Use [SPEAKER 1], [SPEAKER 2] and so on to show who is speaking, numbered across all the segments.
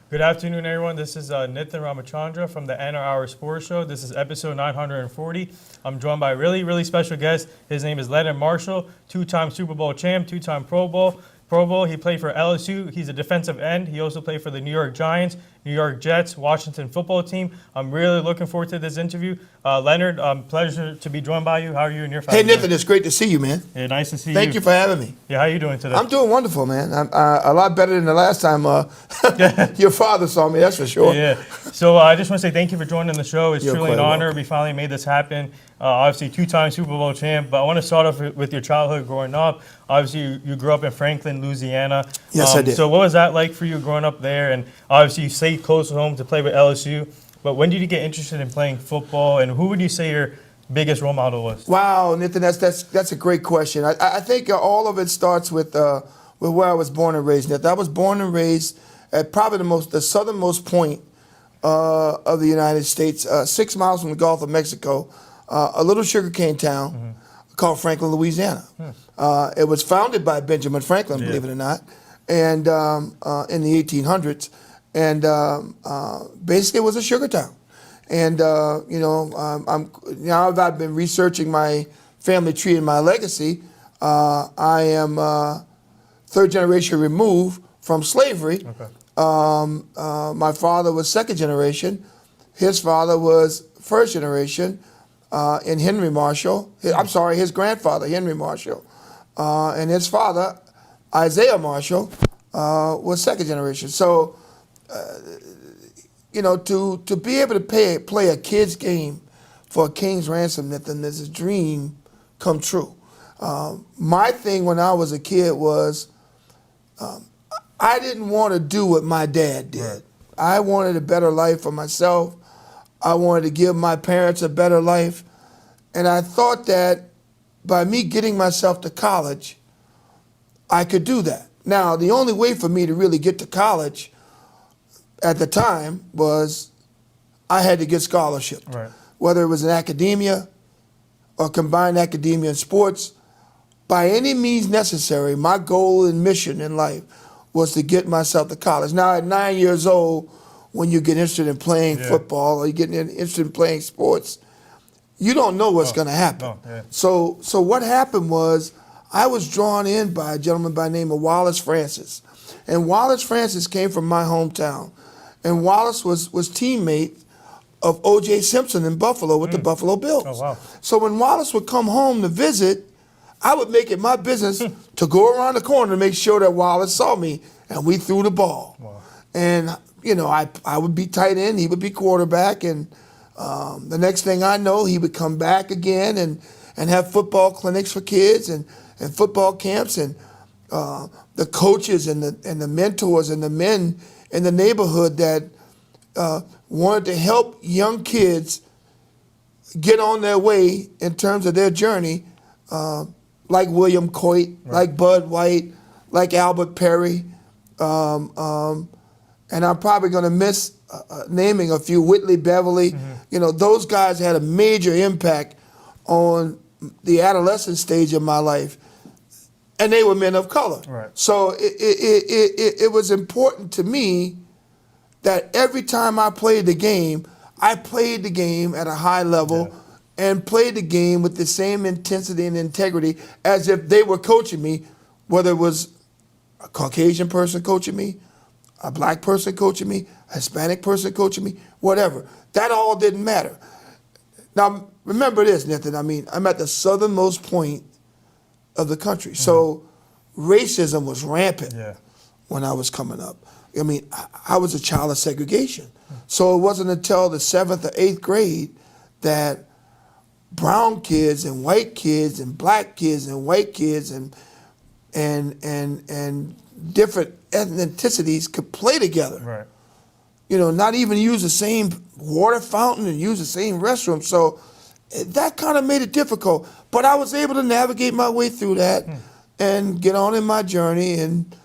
[SPEAKER 1] Good afternoon, everyone. This is Nithin Ramachandra from the Anna Hour Sports Show. This is episode 940. I'm joined by a really special guest. His name is Leonard Marshall, two-time Super Bowl champ, two-time Pro Bowl. He played for LSU. He's a defensive end. He also played for the New York Giants, New York Jets, Washington football team. I'm really looking forward to this interview. Leonard, pleasure to be joined by you. How are you and your family?
[SPEAKER 2] Hey, Nithin, it's great to see you, man.
[SPEAKER 1] Yeah, nice to see you.
[SPEAKER 2] Thank you for having me.
[SPEAKER 1] Yeah, how are you doing today?
[SPEAKER 2] I'm doing wonderful, man. I'm a lot better than the last time your father saw me, that's for sure.
[SPEAKER 1] Yeah. So I just want to say thank you for joining the show. It's
[SPEAKER 2] You're
[SPEAKER 1] truly an
[SPEAKER 2] quite
[SPEAKER 1] honor.
[SPEAKER 2] welcome.
[SPEAKER 1] We finally made this happen. Obviously, two-time Super Bowl champ. But I want to start off with your childhood growing up. Obviously, you grew up in Franklin, Louisiana.
[SPEAKER 2] Yes, I did.
[SPEAKER 1] So what was that like for you growing up there? And obviously, you stayed close to home to play with LSU. But when did you get interested in playing football? And who would you say your biggest role model was?
[SPEAKER 2] Wow, Nithin, that's a great question. I think all of it starts with where I was born and raised, Nithin. I was born and raised at probably the southernmost point of the United States, 6 miles from the Gulf of Mexico, a little sugarcane town called Franklin, Louisiana. It was founded by Benjamin Franklin, believe it or not, and in the 1800s. And basically, it was a sugar town. And now that I've been researching my family tree and my legacy, I am third generation removed from slavery.
[SPEAKER 1] Okay.
[SPEAKER 2] My father was second generation. His father was first generation, and Henry Marshall. His grandfather, Henry Marshall, and his father, Isaiah Marshall, was second generation. So, to be able to play a kid's game for a king's ransom, Nithin, is a dream come true. My thing when I was a kid was I didn't want to do what my dad did.
[SPEAKER 1] Right.
[SPEAKER 2] I wanted a better life for myself. I wanted to give my parents a better life. And I thought that by me getting myself to college, I could do that. Now, the only way for me to really get to college at the time was I had to get scholarship.
[SPEAKER 1] Right.
[SPEAKER 2] Whether it was in academia or combined academia and sports, by any means necessary, my goal and mission in life was to get myself to college. Now, at 9 years old, when you get interested in playing football or you get interested in playing sports, you don't know what's going to happen.
[SPEAKER 1] No, yeah.
[SPEAKER 2] So what happened was I was drawn in by a gentleman by the name of Wallace Francis. And Wallace Francis came from my hometown. And Wallace was teammate of O.J. Simpson in Buffalo with the Buffalo Bills.
[SPEAKER 1] Oh, wow.
[SPEAKER 2] So when Wallace would come home to visit, I would make it my business to go around the corner to make sure that Wallace saw me and we threw the ball.
[SPEAKER 1] Wow.
[SPEAKER 2] And, I would be tight end, he would be quarterback, and the next thing I know, he would come back again and have football clinics for kids and football camps, and the coaches and the mentors and the men in the neighborhood that wanted to help young kids get on their way in terms of their journey, like William Coit, like Bud White, like Albert Perry, and I'm probably going to miss naming a few, Whitley Beverly. Those guys had a major impact on the adolescent stage of my life, and they were men of color.
[SPEAKER 1] Right.
[SPEAKER 2] So it was important to me that every time I played the game at a high level and played the game with the same intensity and integrity as if they were coaching me, whether it was a Caucasian person coaching me, a black person coaching me, a Hispanic person coaching me, whatever. That all didn't matter. Now, remember this, Nithin. I'm at the southernmost point of the country. So racism was rampant when I was coming up. I was a child of segregation. So it wasn't until the 7th or 8th grade that brown kids and white kids and black kids and white kids and different ethnicities could play together.
[SPEAKER 1] Right.
[SPEAKER 2] Not even use the same water fountain and use the same restroom. So that kind of made it difficult. But I was able to navigate my way through that and get on in my journey and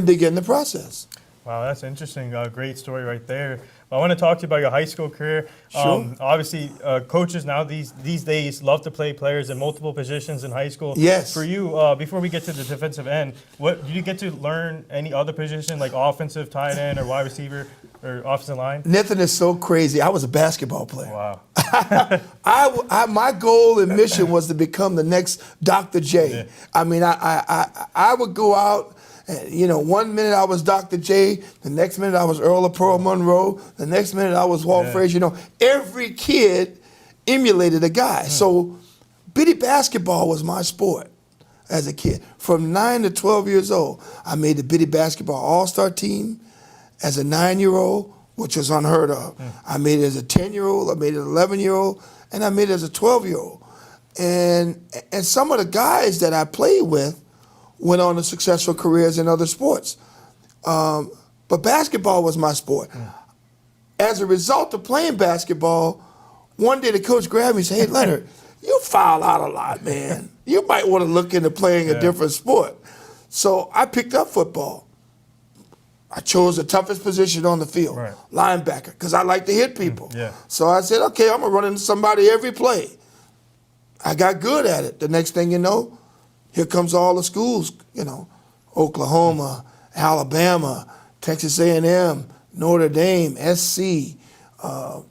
[SPEAKER 2] begin the process.
[SPEAKER 1] Wow, that's interesting. Great story right there. I want to talk to you about your high school career.
[SPEAKER 2] Sure.
[SPEAKER 1] Obviously, coaches now these days love to play players in multiple positions in high school.
[SPEAKER 2] Yes.
[SPEAKER 1] For you, before we get to the defensive end, what did you get to learn any other position like offensive, tight end, or wide receiver, or offensive line?
[SPEAKER 2] Nothing is so crazy. I was a basketball player.
[SPEAKER 1] Wow.
[SPEAKER 2] My goal and mission was to become the next Dr. J.
[SPEAKER 1] Yeah.
[SPEAKER 2] I mean, I would go out. And, 1 minute I was Dr. J, the next minute I was Earl of Pearl Monroe, the next minute I was Walt Frazier. Every kid emulated a guy. So bitty basketball was my sport as a kid. From 9 to 12 years old, I made the bitty basketball all-star team as a 9-year-old, which was unheard of. I made it as a 10-year-old, I made it as an 11-year-old, and I made it as a 12-year-old. And some of the guys that I played with went on to successful careers in other sports. But basketball was my sport. As a result of playing basketball, one day the coach grabbed me and said, "Hey, Leonard, you foul out a lot, man. You might want to look into playing a different sport." So I picked up football. I chose the toughest position on the field, linebacker, because I like to hit people. So I said, okay, I'm going to run into somebody every play. I got good at it. The next thing you know, here comes all the schools, Oklahoma, Alabama, Texas A&M, Notre Dame, SC,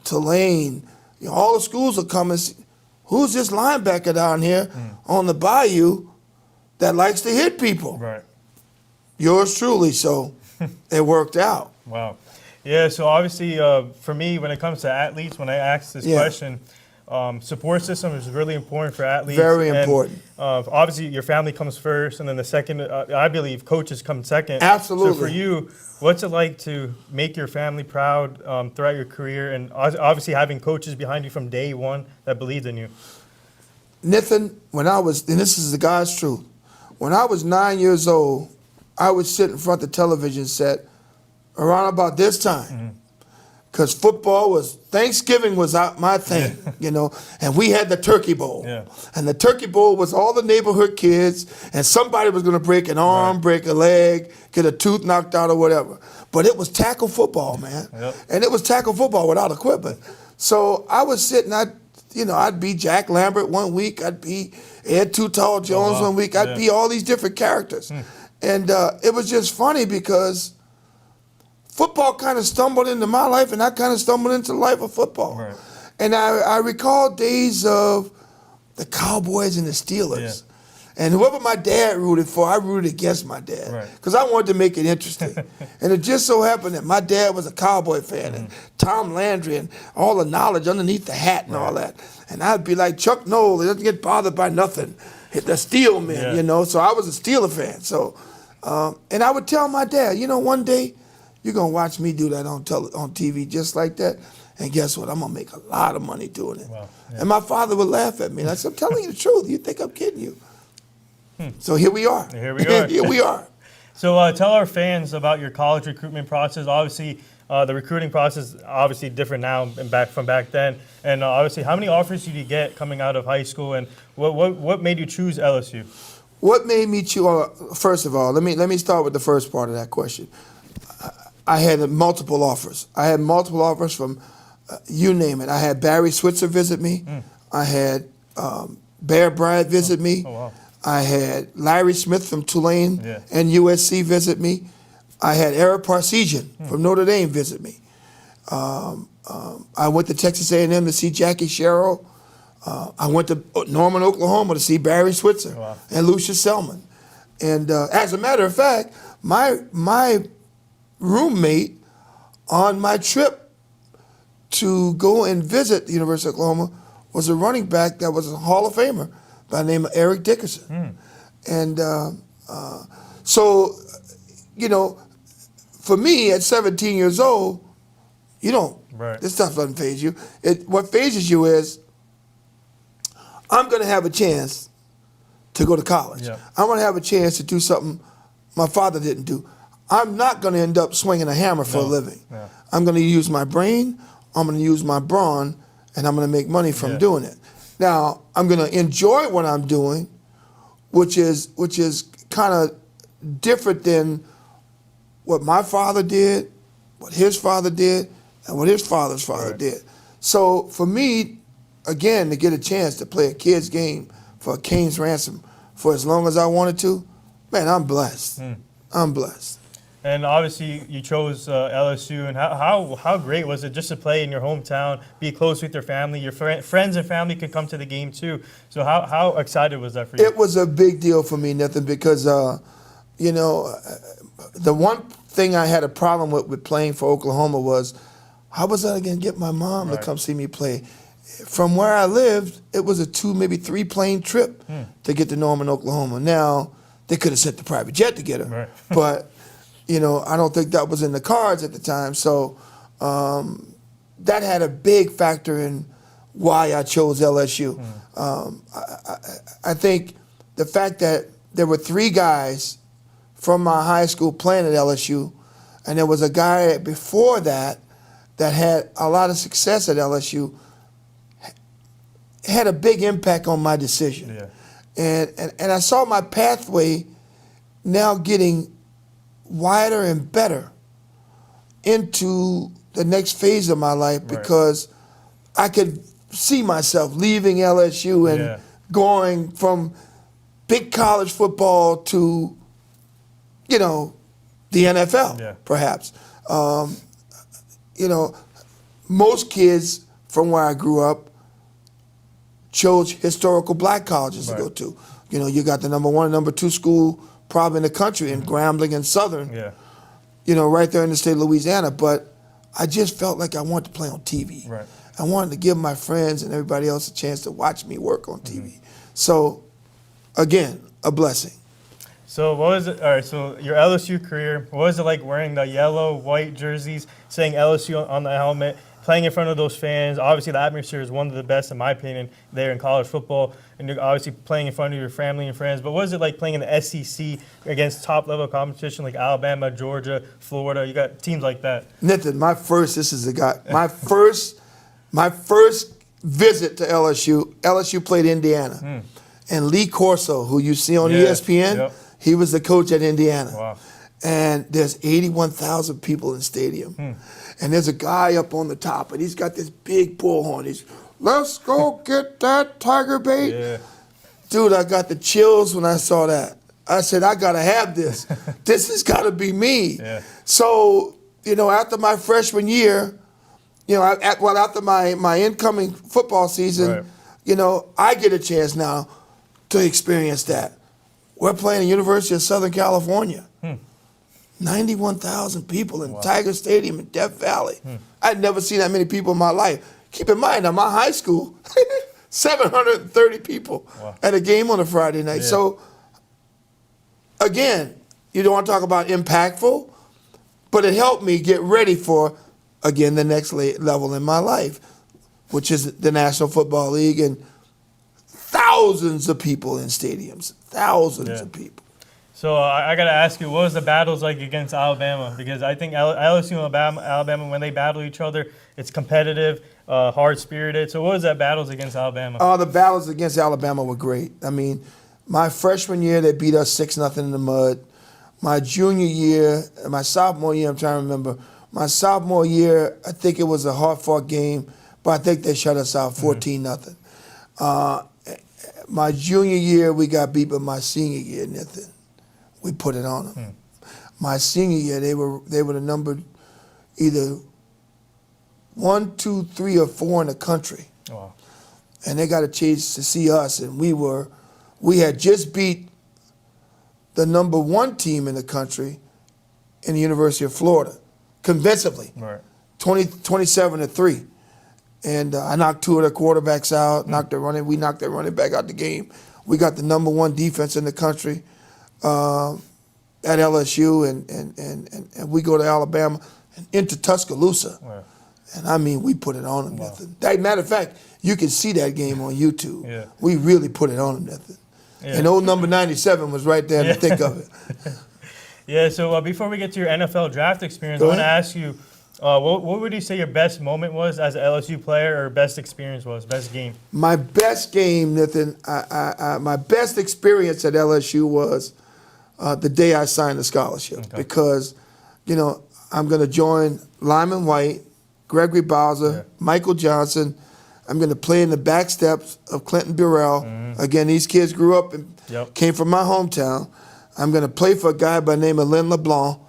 [SPEAKER 2] Tulane. All the schools will come and see, who's this linebacker down here on the bayou that likes to hit people?
[SPEAKER 1] Right.
[SPEAKER 2] Yours truly. So it worked out.
[SPEAKER 1] Wow. Yeah, so obviously for me, when it comes to athletes, when I ask this question, support system is really important for athletes.
[SPEAKER 2] Very important.
[SPEAKER 1] Obviously, your family comes first, and then the second, I believe, coaches come second.
[SPEAKER 2] Absolutely.
[SPEAKER 1] So for you, what's it like to make your family proud throughout your career, and obviously having coaches behind you from day one that believed in you?
[SPEAKER 2] Nathan, and this is the God's truth, when I was 9 years old, I would sit in front of the television set around about this time. Because Thanksgiving was my thing, and we had the Turkey Bowl. And the Turkey Bowl was all the neighborhood kids, and somebody was going to break an arm, break a leg, get a tooth knocked out or whatever. But it was tackle football, man. And it was tackle football without equipment. So I was sitting, I'd be Jack Lambert one week, I'd be Ed Too Tall Jones one week, I'd be all these different characters. And it was just funny because football kind of stumbled into my life, and I kind of stumbled into the life of football. And I recall days of the Cowboys and the Steelers. And whoever my dad rooted for, I rooted against my dad because I wanted to make it interesting. And it just so happened that my dad was a Cowboy fan, and Tom Landry and all the knowledge underneath the hat and all that. And I'd be like, Chuck Noll, he doesn't get bothered by nothing. The Steel Men, So I was a Steeler fan. So, and I would tell my dad, one day, you're going to watch me do that on TV just like that. And guess what? I'm going to make a lot of money doing it. And my father would laugh at me. And I said, I'm telling you the truth. You think I'm kidding you? So here we are.
[SPEAKER 1] Here we are.
[SPEAKER 2] Here we are.
[SPEAKER 1] So tell our fans about your college recruitment process. Obviously, the recruiting process is obviously different now and from back then. And obviously, how many offers did you get coming out of high school? And what made you choose LSU?
[SPEAKER 2] What made me choose? First of all, let me start with the first part of that question. I had multiple offers. I had multiple offers from, you name it. I had Barry Switzer visit me. I had Bear Bryant visit me.
[SPEAKER 1] Oh, wow.
[SPEAKER 2] I had Larry Smith from Tulane and USC visit me. I had Eric Parcells from Notre Dame visit me. I went to Texas A&M to see Jackie Sherrill. I went to Norman, Oklahoma to see Barry Switzer and Lucius Selman. And as a matter of fact, my roommate on my trip to go and visit the University of Oklahoma was a running back that was a Hall of Famer by the name of Eric Dickerson. And so, for me at 17 years old, this stuff doesn't faze you. What phases you is I'm going to have a chance to go to college. I'm going to have a chance to do something my father didn't do. I'm not going to end up swinging a hammer for a living. I'm going to use my brain, I'm going to use my brawn, and I'm going to make money from doing it. Now, I'm going to enjoy what I'm doing, which is kind of different than what my father did, what his father did, and what his father's father did. So for me, again, to get a chance to play a kid's game for a king's ransom for as long as I wanted to, man, I'm blessed. I'm blessed.
[SPEAKER 1] And obviously, you chose LSU. And how great was it just to play in your hometown, be close with your family? Your friends and family could come to the game too. So how excited was that for you?
[SPEAKER 2] It was a big deal for me, Nathan, because you know, the one thing I had a problem with playing for Oklahoma was how was I going to get my mom to come see me play? From where I lived, it was a 2, maybe 3 plane trip to get to Norman, Oklahoma. Now, they could have sent the private jet to get her, but you know, I don't think that was in the cards at the time. So that had a big factor in why I chose LSU. I think the fact that there were 3 guys from my high school playing at LSU, and there was a guy before that had a lot of success at LSU, had a big impact on my decision. And I saw my pathway now getting wider and better into the next phase of my life because I could see myself leaving LSU and going from big college football to, you know, the NFL, perhaps. You know, most kids from where I grew up chose historical black colleges to go to. You know, you got the number 1 and number 2 school probably in the country in Grambling and Southern, you know, right there in the state of Louisiana. But I just felt like I wanted to play on TV. I wanted to give my friends and everybody else a chance to watch me work on TV. So, again, a blessing.
[SPEAKER 1] So what was it? All right, so your LSU career, what was it like wearing the yellow, white jerseys, saying LSU on the helmet, playing in front of those fans? Obviously, the atmosphere is one of the best, in my opinion, there in college football. And you're obviously playing in front of your family and friends. But what is it like playing in the SEC against top-level competition like Alabama, Georgia, Florida? You got teams like that.
[SPEAKER 2] Nathan, my first visit to LSU played Indiana. And Lee Corso, who you see on ESPN, he was the coach at Indiana. And there's 81,000 people in the stadium. And there's a guy up on the top, and he's got this big bullhorn. He's, let's go get that tiger bait. Dude, I got the chills when I saw that. I said, I got to have this. This has got to be me. So, you know, after my freshman year, you know, after my incoming football season, you know, I get a chance now to experience that. We're playing at University of Southern California. 91,000 people in Tiger Stadium in Death Valley. I'd never seen that many people in my life. Keep in mind, now my high school, 730 people at a game on a Friday night. So, again, you don't want to talk about impactful, but it helped me get ready for, again, the next level in my life, which is the National Football League and thousands of people in stadiums, thousands of people.
[SPEAKER 1] So I got to ask you, what was the battles like against Alabama? Because I think LSU and Alabama, when they battle each other, it's competitive, hard-spirited. So what was that battles against Alabama?
[SPEAKER 2] The battles against Alabama were great. I mean, my freshman year, they beat us 6-0 in the mud. My junior year, my sophomore year, I'm trying to remember. My sophomore year, I think it was a hard-fought game, but I think they shut us out 14-0. My junior year, we got beat, but my senior year, Nathan, we put it on them. My senior year, they were the number either 1, 2, 3, or 4 in the country. And they got a chance to see us, and we had just beat the number 1 team in the country in the University of Florida, convincingly, 27-3. And I knocked 2 of their quarterbacks out, we knocked their running back out the game. We got the number 1 defense in the country at LSU, and we go to Alabama and into Tuscaloosa. And I mean, we put it on them, Nathan. Matter of fact, you can see that game on YouTube. We really put it on them, Nathan. And old number 97 was right there in the thick of it.
[SPEAKER 1] So before we get to your NFL draft experience, I want to ask you, what would you say your best moment was as an LSU player, or best experience was, best game?
[SPEAKER 2] My best game, Nathan, my best experience at LSU was the day I signed the scholarship. Because, I'm going to join Lyman White, Gregory Bowser, Michael Johnson. I'm going to play in the back steps of Clinton Burrell. Again, these kids grew up and came from my hometown. I'm going to play for a guy by the name of Len LeBlanc,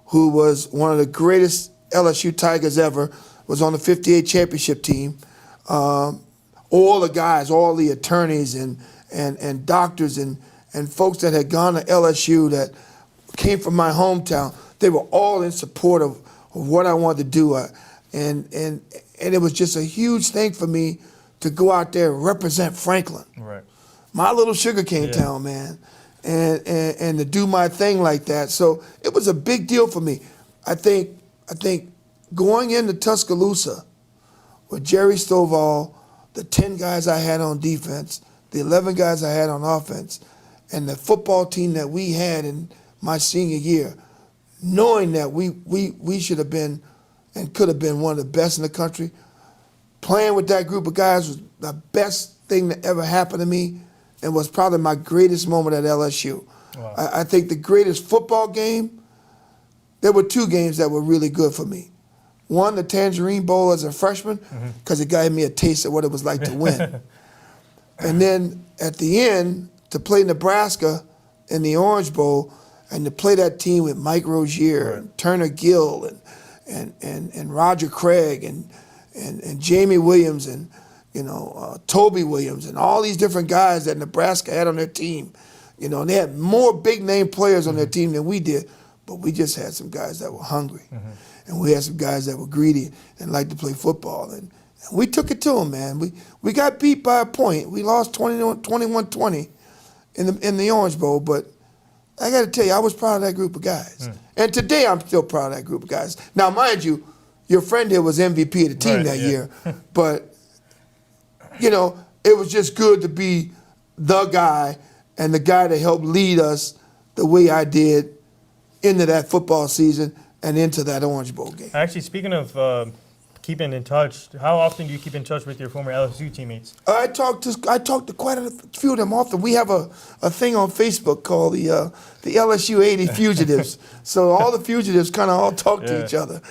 [SPEAKER 2] who was one of the greatest LSU Tigers ever, was on the 58 championship team. All the guys, all the attorneys and doctors and folks that had gone to LSU that came from my hometown, they were all in support of what I wanted to do. And it was just a huge thing for me to go out there and represent Franklin.
[SPEAKER 1] Right.
[SPEAKER 2] My little sugarcane town, man. And to do my thing like that. So it was a big deal for me. I think going into Tuscaloosa with Jerry Stovall, the 10 guys I had on defense, the 11 guys I had on offense, and the football team that we had in my senior year, knowing that we should have been and could have been one of the best in the country, playing with that group of guys was the best thing that ever happened to me and was probably my greatest moment at LSU.
[SPEAKER 1] Wow.
[SPEAKER 2] I think the greatest football game, there were two games that were really good for me. One, the Tangerine Bowl as a freshman, because it gave me a taste of what it was like to win. And then at the end, to play Nebraska in the Orange Bowl and to play that team with Mike Rozier and Turner Gill and Roger Craig and Jamie Williams and Toby Williams and all these different guys that Nebraska had on their team. And they had more big name players on their team than we did, but we just had some guys that were hungry. And we had some guys that were greedy and liked to play football. And we took it to them, man. We got beat by a point. We lost 21-20 in the Orange Bowl, but I got to tell you, I was proud of that group of guys. And today I'm still proud of that group of guys. Now, mind you, your friend here was MVP of the team that year, but it was just good to be the guy and the guy that helped lead us the way I did into that football season and into that Orange Bowl game.
[SPEAKER 1] Actually, speaking of keeping in touch, how often do you keep in touch with your former LSU teammates?
[SPEAKER 2] I talk to quite a few of them often. We have a thing on Facebook called the LSU 80 Fugitives. So all the fugitives kind of all talk to each other.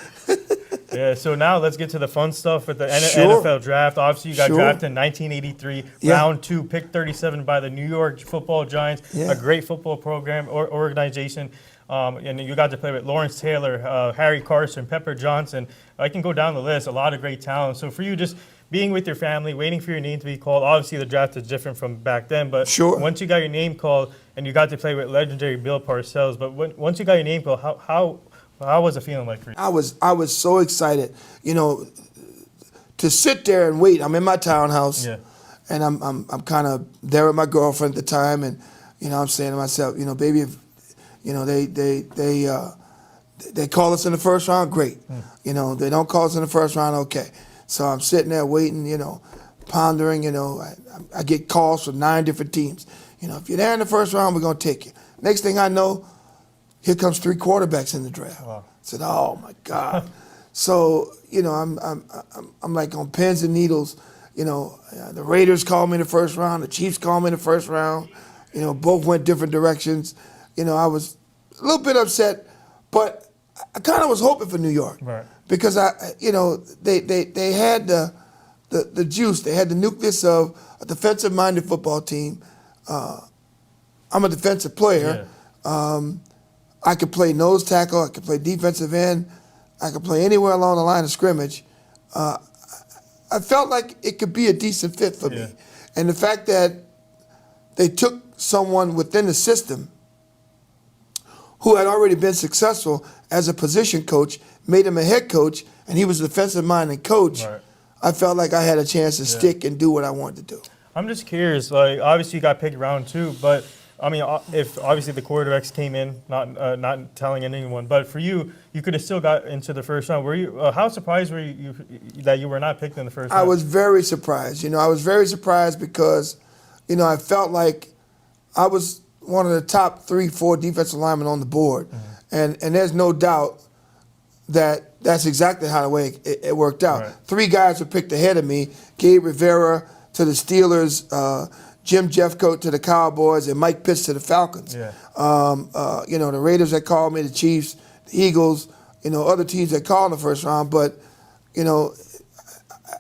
[SPEAKER 1] So now let's get to the fun stuff with the
[SPEAKER 2] Sure.
[SPEAKER 1] NFL draft. Obviously, you got
[SPEAKER 2] Sure.
[SPEAKER 1] drafted in 1983, round 2, pick 37 by the New York Football Giants, a great football program or organization. And you got to play with Lawrence Taylor, Harry Carson, Pepper Johnson. I can go down the list, a lot of great talent. So for you, just being with your family, waiting for your name to be called, obviously the draft is different from back then, but once you got your name called and you got to play with legendary Bill Parcells, but once you got your name called, how was it feeling like for you?
[SPEAKER 2] I was so excited, to sit there and wait. I'm in my townhouse, and I'm kind of there with my girlfriend at the time, and I'm saying to myself, baby, if they call us in the first round, great. They don't call us in the first round, okay. So I'm sitting there waiting, pondering. I get calls from 9 different teams. If you're there in the first round, we're gonna take you. Next thing I know, here comes 3 quarterbacks in the draft.
[SPEAKER 1] Wow.
[SPEAKER 2] I said, oh my God. So I'm like on pins and needles. The Raiders called me in the first round. The Chiefs called me in the first round. Both went different directions. I was a little bit upset, but I kind of was hoping for New York because they had the juice. They had the nucleus of a defensive-minded football team. I'm a defensive player. I could play nose tackle. I could play defensive end. I could play anywhere along the line of scrimmage. I felt like it could be a decent fit for me. And the fact that they took someone within the system who had already been successful as a position coach, made him a head coach, and he was a defensive-minded coach, I felt like I had a chance to stick and do what I wanted to do.
[SPEAKER 1] I'm just curious, like, obviously you got picked round 2, but I mean, if obviously the quarterbacks came in, not telling anyone, but for you, you could have still got into the first round. Were you? How surprised were you that you were not picked in the first round?
[SPEAKER 2] I was very surprised. I was very surprised because, I felt like I was one of the top 3-4 defensive linemen on the board, and there's no doubt that that's exactly how the way it worked out. 3 guys were picked ahead of me: Gabe Rivera to the Steelers, Jim Jeffcoat to the Cowboys, and Mike Pitts to the Falcons. The Raiders that called me, the Chiefs, the Eagles, other teams that called in the first round, but,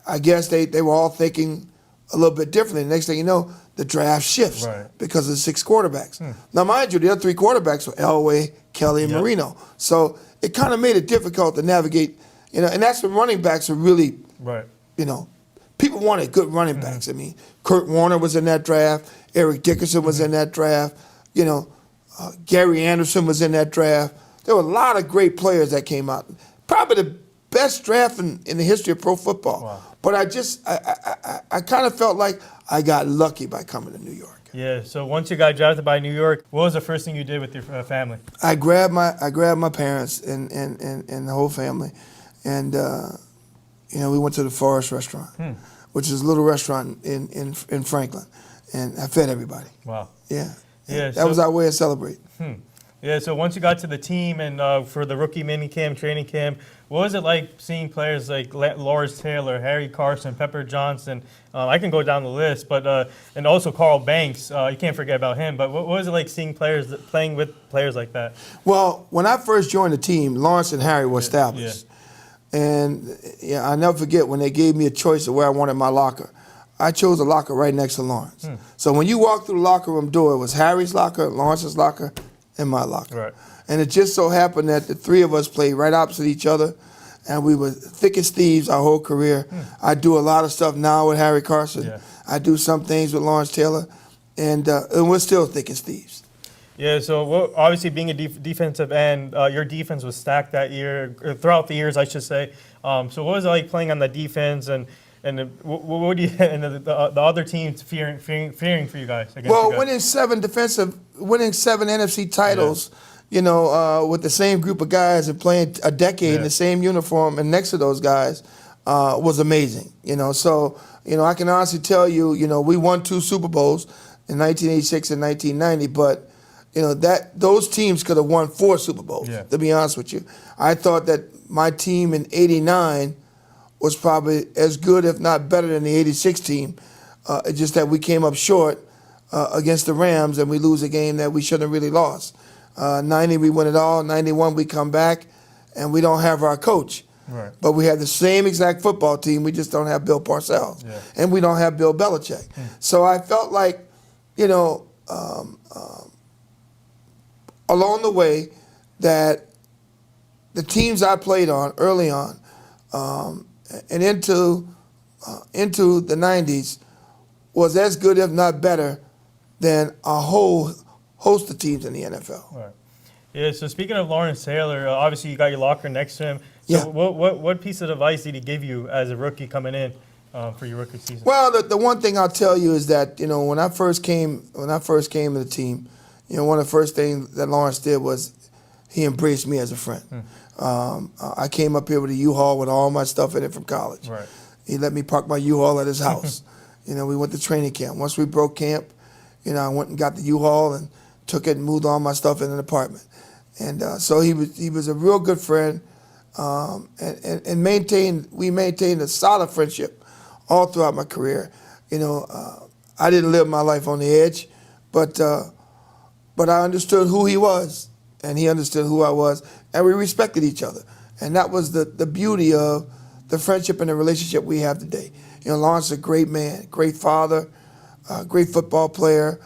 [SPEAKER 2] I guess they were all thinking a little bit differently. The next thing you know, the draft shifts because of the 6 quarterbacks. Now, mind you, the other 3 quarterbacks were Elway, Kelly, and Marino. So it kind of made it difficult to navigate, and that's when running backs are really, people wanted good running backs. I mean, Kurt Warner was in that draft. Eric Dickerson was in that draft. Gary Anderson was in that draft. There were a lot of great players that came out. Probably the best draft in the history of pro football.
[SPEAKER 1] Wow.
[SPEAKER 2] But I kind of felt like I got lucky by coming to New York.
[SPEAKER 1] Yeah. So once you got drafted by New York, what was the first thing you did with your family?
[SPEAKER 2] I grabbed my parents and the whole family, and we went to the Forest Restaurant, which is a little restaurant in Franklin, and I fed everybody.
[SPEAKER 1] Wow.
[SPEAKER 2] Yeah.
[SPEAKER 1] Yeah.
[SPEAKER 2] That was our way of celebrating.
[SPEAKER 1] Yeah, so once you got to the team and for the rookie mini camp, training camp, what was it like seeing players like Lawrence Taylor, Harry Carson, Pepper Johnson? I can go down the list, but and also Carl Banks. You can't forget about him. But what was it like seeing playing with players like that?
[SPEAKER 2] Well, when I first joined the team, Lawrence and Harry were established.
[SPEAKER 1] Yeah.
[SPEAKER 2] And I'll never forget when they gave me a choice of where I wanted my locker. I chose a locker right next to Lawrence. So when you walk through the locker room door, it was Harry's locker, Lawrence's locker, and my locker.
[SPEAKER 1] Right.
[SPEAKER 2] And it just so happened that the 3 of us played right opposite each other, and we were thick as thieves our whole career. I do a lot of stuff now with Harry Carson.
[SPEAKER 1] Yeah.
[SPEAKER 2] I do some things with Lawrence Taylor, and we're still thick as thieves.
[SPEAKER 1] Yeah, so obviously being a defensive end, your defense was stacked that year, or throughout the years, I should say. So what was it like playing on the defense, and what do you and the other teams fearing for you guys?
[SPEAKER 2] Well, winning 7 NFC titles, with the same group of guys and playing a decade in the same uniform and next to those guys was amazing. So I can honestly tell you, we won 2 Super Bowls in 1986 and 1990, but those teams could have won 4 Super Bowls.
[SPEAKER 1] Yeah.
[SPEAKER 2] To be honest with you, I thought that my team in '89 was probably as good, if not better, than the '86 team. It's just that we came up short against the Rams, and we lose a game that we shouldn't have really lost. '90 we win it all. '91 we come back, and we don't have our coach.
[SPEAKER 1] Right.
[SPEAKER 2] But we have the same exact football team. We just don't have Bill Parcells, and we don't have Bill Belichick. So I felt like, along the way, that the teams I played on early on, and into the '90s, was as good, if not better, than a whole host of teams in the NFL.
[SPEAKER 1] Right. Yeah. So speaking of Lawrence Taylor, obviously you got your locker next to him. So
[SPEAKER 2] Yeah.
[SPEAKER 1] what piece of advice did he give you as a rookie coming in for your rookie season?
[SPEAKER 2] Well, the one thing I'll tell you is that when I first came to the team, one of the first things that Lawrence did was he embraced me as a friend. I came up here with a U-Haul with all my stuff in it from college.
[SPEAKER 1] Right.
[SPEAKER 2] He let me park my U-Haul at his house. We went to training camp. Once we broke camp, I went and got the U-Haul and took it and moved all my stuff in an apartment. And so he was a real good friend, and we maintained a solid friendship all throughout my career. I didn't live my life on the edge, but I understood who he was, and he understood who I was, and we respected each other. And that was the beauty of the friendship and the relationship we have today. Lawrence is a great man, great father, great football player,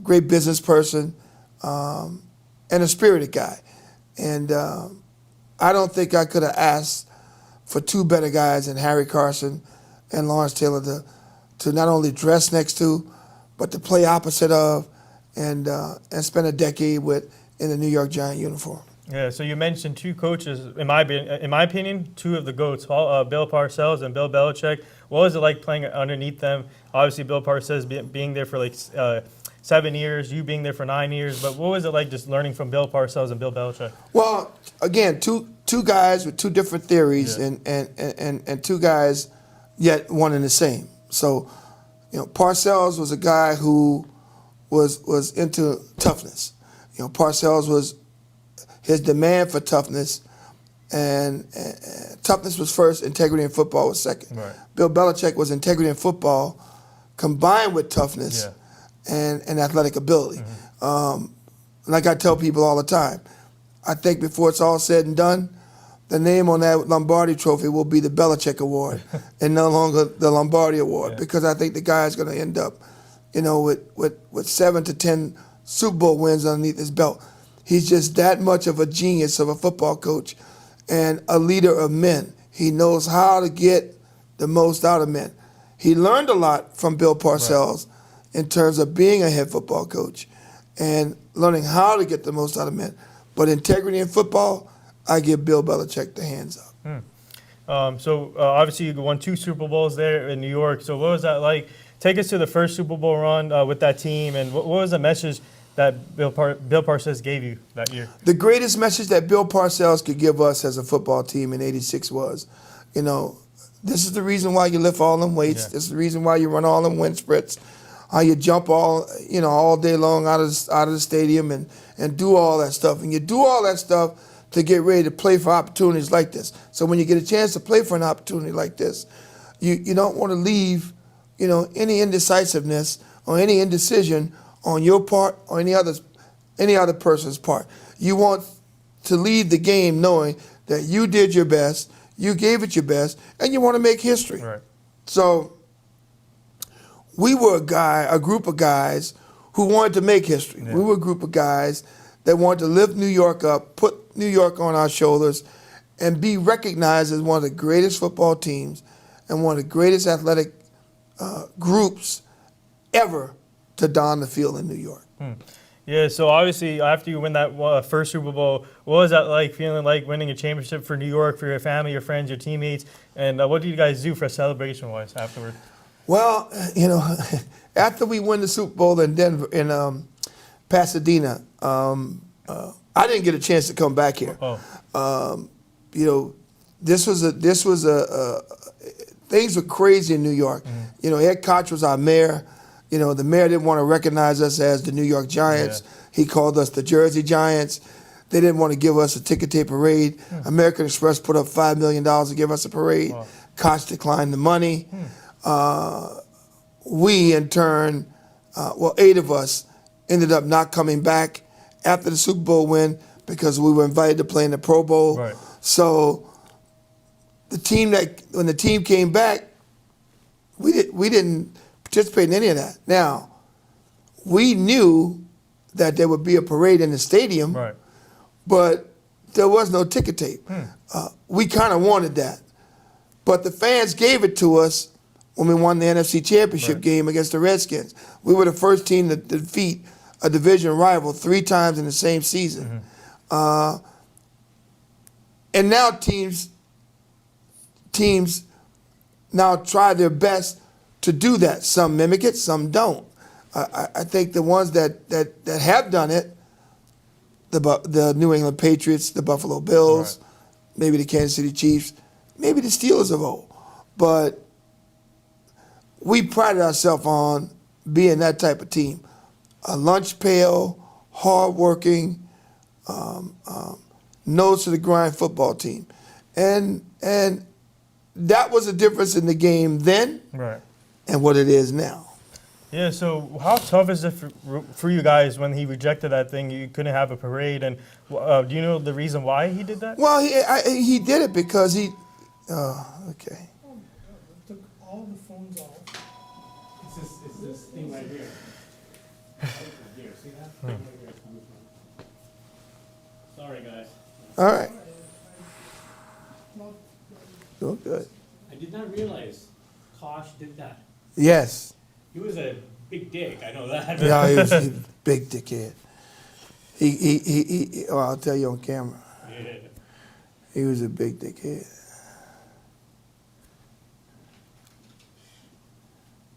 [SPEAKER 2] great business person, and a spirited guy. And I don't think I could have asked for 2 better guys than Harry Carson and Lawrence Taylor to not only dress next to, but to play opposite of, and spend a decade with in the New York Giant uniform.
[SPEAKER 1] Yeah, so you mentioned 2 coaches, in my opinion, 2 of the GOATs, Bill Parcells and Bill Belichick. What was it like playing underneath them? Obviously, Bill Parcells being there for 7 years, you being there for 9 years, but what was it like just learning from Bill Parcells and Bill Belichick?
[SPEAKER 2] Well, again, two guys with 2 different theories, and 2 guys yet one and the same. So, Parcells was a guy who was into toughness. Parcells his demand for toughness, and toughness was first, integrity in football was second.
[SPEAKER 1] Right.
[SPEAKER 2] Bill Belichick was integrity in football combined with toughness and athletic ability. Like I tell people all the time, I think before it's all said and done, the name on that Lombardi trophy will be the Belichick Award and no longer the Lombardi Award, because I think the guy's going to end up, with 7 to 10 Super Bowl wins underneath his belt. He's just that much of a genius of a football coach and a leader of men. He knows how to get the most out of men. He learned a lot from Bill Parcells in terms of being a head football coach and learning how to get the most out of men. But integrity in football, I give Bill Belichick the hands up.
[SPEAKER 1] So obviously you won 2 Super Bowls there in New York. So what was that like? Take us to the first Super Bowl run with that team, and what was the message that Bill Parcells gave you that year?
[SPEAKER 2] The greatest message that Bill Parcells could give us as a football team in '86 was, this is the reason why you lift all them weights.
[SPEAKER 1] Yeah.
[SPEAKER 2] This is the reason why you run all them wind sprints. How you jump all day long out of the stadium and do all that stuff. And you do all that stuff to get ready to play for opportunities like this. So when you get a chance to play for an opportunity like this, you don't want to leave, any indecisiveness or any indecision on your part or any other person's part. You want to leave the game knowing that you did your best, you gave it your best, and you want to make history.
[SPEAKER 1] Right.
[SPEAKER 2] So we were a group of guys who wanted to make history.
[SPEAKER 1] Yeah.
[SPEAKER 2] We were a group of guys that wanted to lift New York up, put New York on our shoulders, and be recognized as one of the greatest football teams and one of the greatest athletic groups ever to don the field in New York.
[SPEAKER 1] Yeah, so obviously after you win that first Super Bowl, what was that like, feeling like winning a championship for New York, for your family, your friends, your teammates, and what did you guys do for celebration-wise afterward?
[SPEAKER 2] Well, after we win the Super Bowl in Denver, in Pasadena, I didn't get a chance to come back here. Things were crazy in New York. Ed Koch was our mayor. The mayor didn't want to recognize us as the New York Giants.
[SPEAKER 1] Yeah.
[SPEAKER 2] He called us the Jersey Giants. They didn't want to give us a ticket tape parade. American Express put up $5 million to give us a parade.
[SPEAKER 1] Wow.
[SPEAKER 2] Koch declined the money. We, in turn, 8 of us ended up not coming back after the Super Bowl win because we were invited to play in the Pro Bowl.
[SPEAKER 1] Right.
[SPEAKER 2] So when the team came back, we didn't participate in any of that. Now, we knew that there would be a parade in the stadium,
[SPEAKER 1] Right.
[SPEAKER 2] but there was no ticket tape. We kind of wanted that. But the fans gave it to us when we won the NFC Championship game against the Redskins. We were the first team to defeat a division rival 3 times in the same season. And now teams now try their best to do that. Some mimic it, some don't. I think the ones that have done it, the New England Patriots, the Buffalo Bills, maybe the Kansas City Chiefs, maybe the Steelers of old. But we prided ourselves on being that type of team. A lunch pail, hardworking, nose to the grind football team. And that was the difference in the game then and what it is now.
[SPEAKER 1] Yeah, so how tough is it for you guys when he rejected that thing? You couldn't have a parade, and do you know the reason why he did that?
[SPEAKER 2] Well, he did it because he. Okay.
[SPEAKER 3] Took all the phones off.
[SPEAKER 4] It's this thing right here. Right here, see that? Right here it's coming from. Sorry, guys.
[SPEAKER 2] All right. Doing good.
[SPEAKER 4] I did not realize Kosh did that.
[SPEAKER 2] Yes.
[SPEAKER 4] He was a big dick, I know that.
[SPEAKER 2] Yeah, he was a big dickhead. Well, I'll tell you on camera.
[SPEAKER 4] Yeah.
[SPEAKER 2] He was a big dickhead.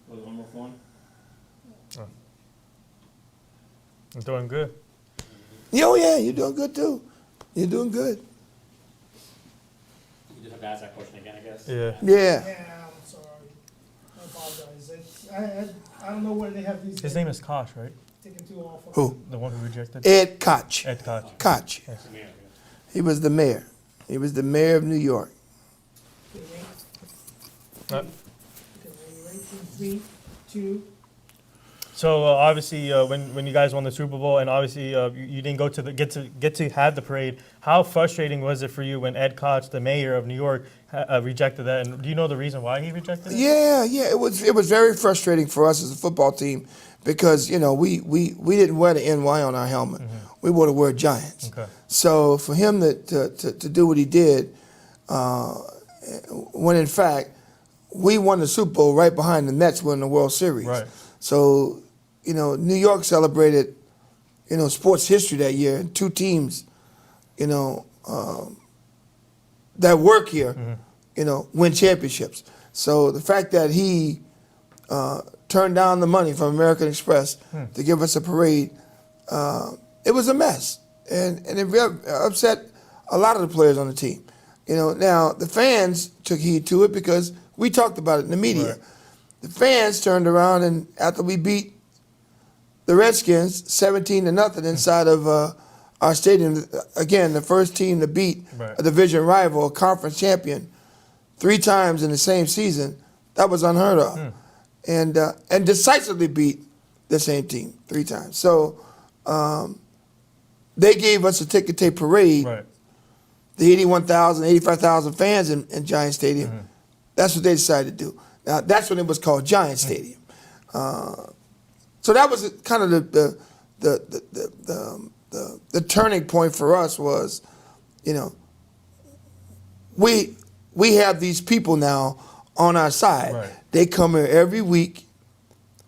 [SPEAKER 4] One more phone?
[SPEAKER 1] I'm doing good.
[SPEAKER 2] Oh, yeah, you're doing good, too. You're doing good.
[SPEAKER 4] You just have to ask that question again, I guess.
[SPEAKER 1] Yeah.
[SPEAKER 2] Yeah.
[SPEAKER 3] Yeah, I'm sorry. I apologize. I don't know where they have these.
[SPEAKER 1] His name is Kosh, right?
[SPEAKER 3] Taking too long.
[SPEAKER 2] Who?
[SPEAKER 1] The one who rejected?
[SPEAKER 2] Ed Koch.
[SPEAKER 1] Ed Koch.
[SPEAKER 2] Koch.
[SPEAKER 4] Yeah, yeah.
[SPEAKER 2] He was the mayor. He was the mayor of New York.
[SPEAKER 3] Okay, 3, 2.
[SPEAKER 1] So obviously, when you guys won the Super Bowl, and obviously you didn't go to the get to have the parade. How frustrating was it for you when Ed Koch, the mayor of New York, rejected that? And do you know the reason why he rejected it?
[SPEAKER 2] Yeah, it was very frustrating for us as a football team because we didn't wear the NY on our helmet. We wore the word Giants.
[SPEAKER 1] Okay.
[SPEAKER 2] So for him to do what he did, when in fact we won the Super Bowl right behind the Mets winning the World Series.
[SPEAKER 1] Right.
[SPEAKER 2] So New York celebrated sports history that year, and two teams that work here, win championships. So the fact that he turned down the money from American Express to give us a parade, it was a mess, and it upset a lot of the players on the team. Now the fans took heed to it because we talked about it in the media.
[SPEAKER 1] Right.
[SPEAKER 2] The fans turned around, and after we beat the Redskins 17-0 inside of our stadium, again, the first team to beat a division rival, a conference champion, 3 times in the same season, that was unheard of. And decisively beat the same team 3 times. So they gave us a ticker tape parade.
[SPEAKER 1] Right.
[SPEAKER 2] The 81,000, 85,000 fans in Giant Stadium, that's what they decided to do. Now, that's when it was called Giant Stadium. So that was kind of the turning point for us was, we have these people now on our side.
[SPEAKER 1] Right.
[SPEAKER 2] They come here every week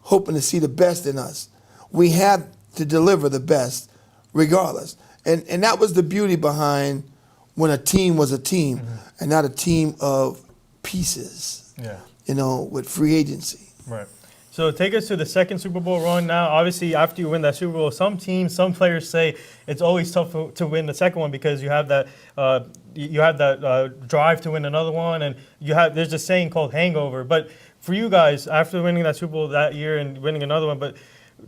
[SPEAKER 2] hoping to see the best in us. We have to deliver the best regardless. And that was the beauty behind when a team was a team and not a team of pieces,
[SPEAKER 1] Yeah.
[SPEAKER 2] with free agency.
[SPEAKER 1] Right. So take us to the second Super Bowl run now. Obviously, after you win that Super Bowl, some teams, some players say it's always tough to win the second one because you have that drive to win another one, and there's a saying called hangover. But for you guys, after winning that Super Bowl that year and winning another one, but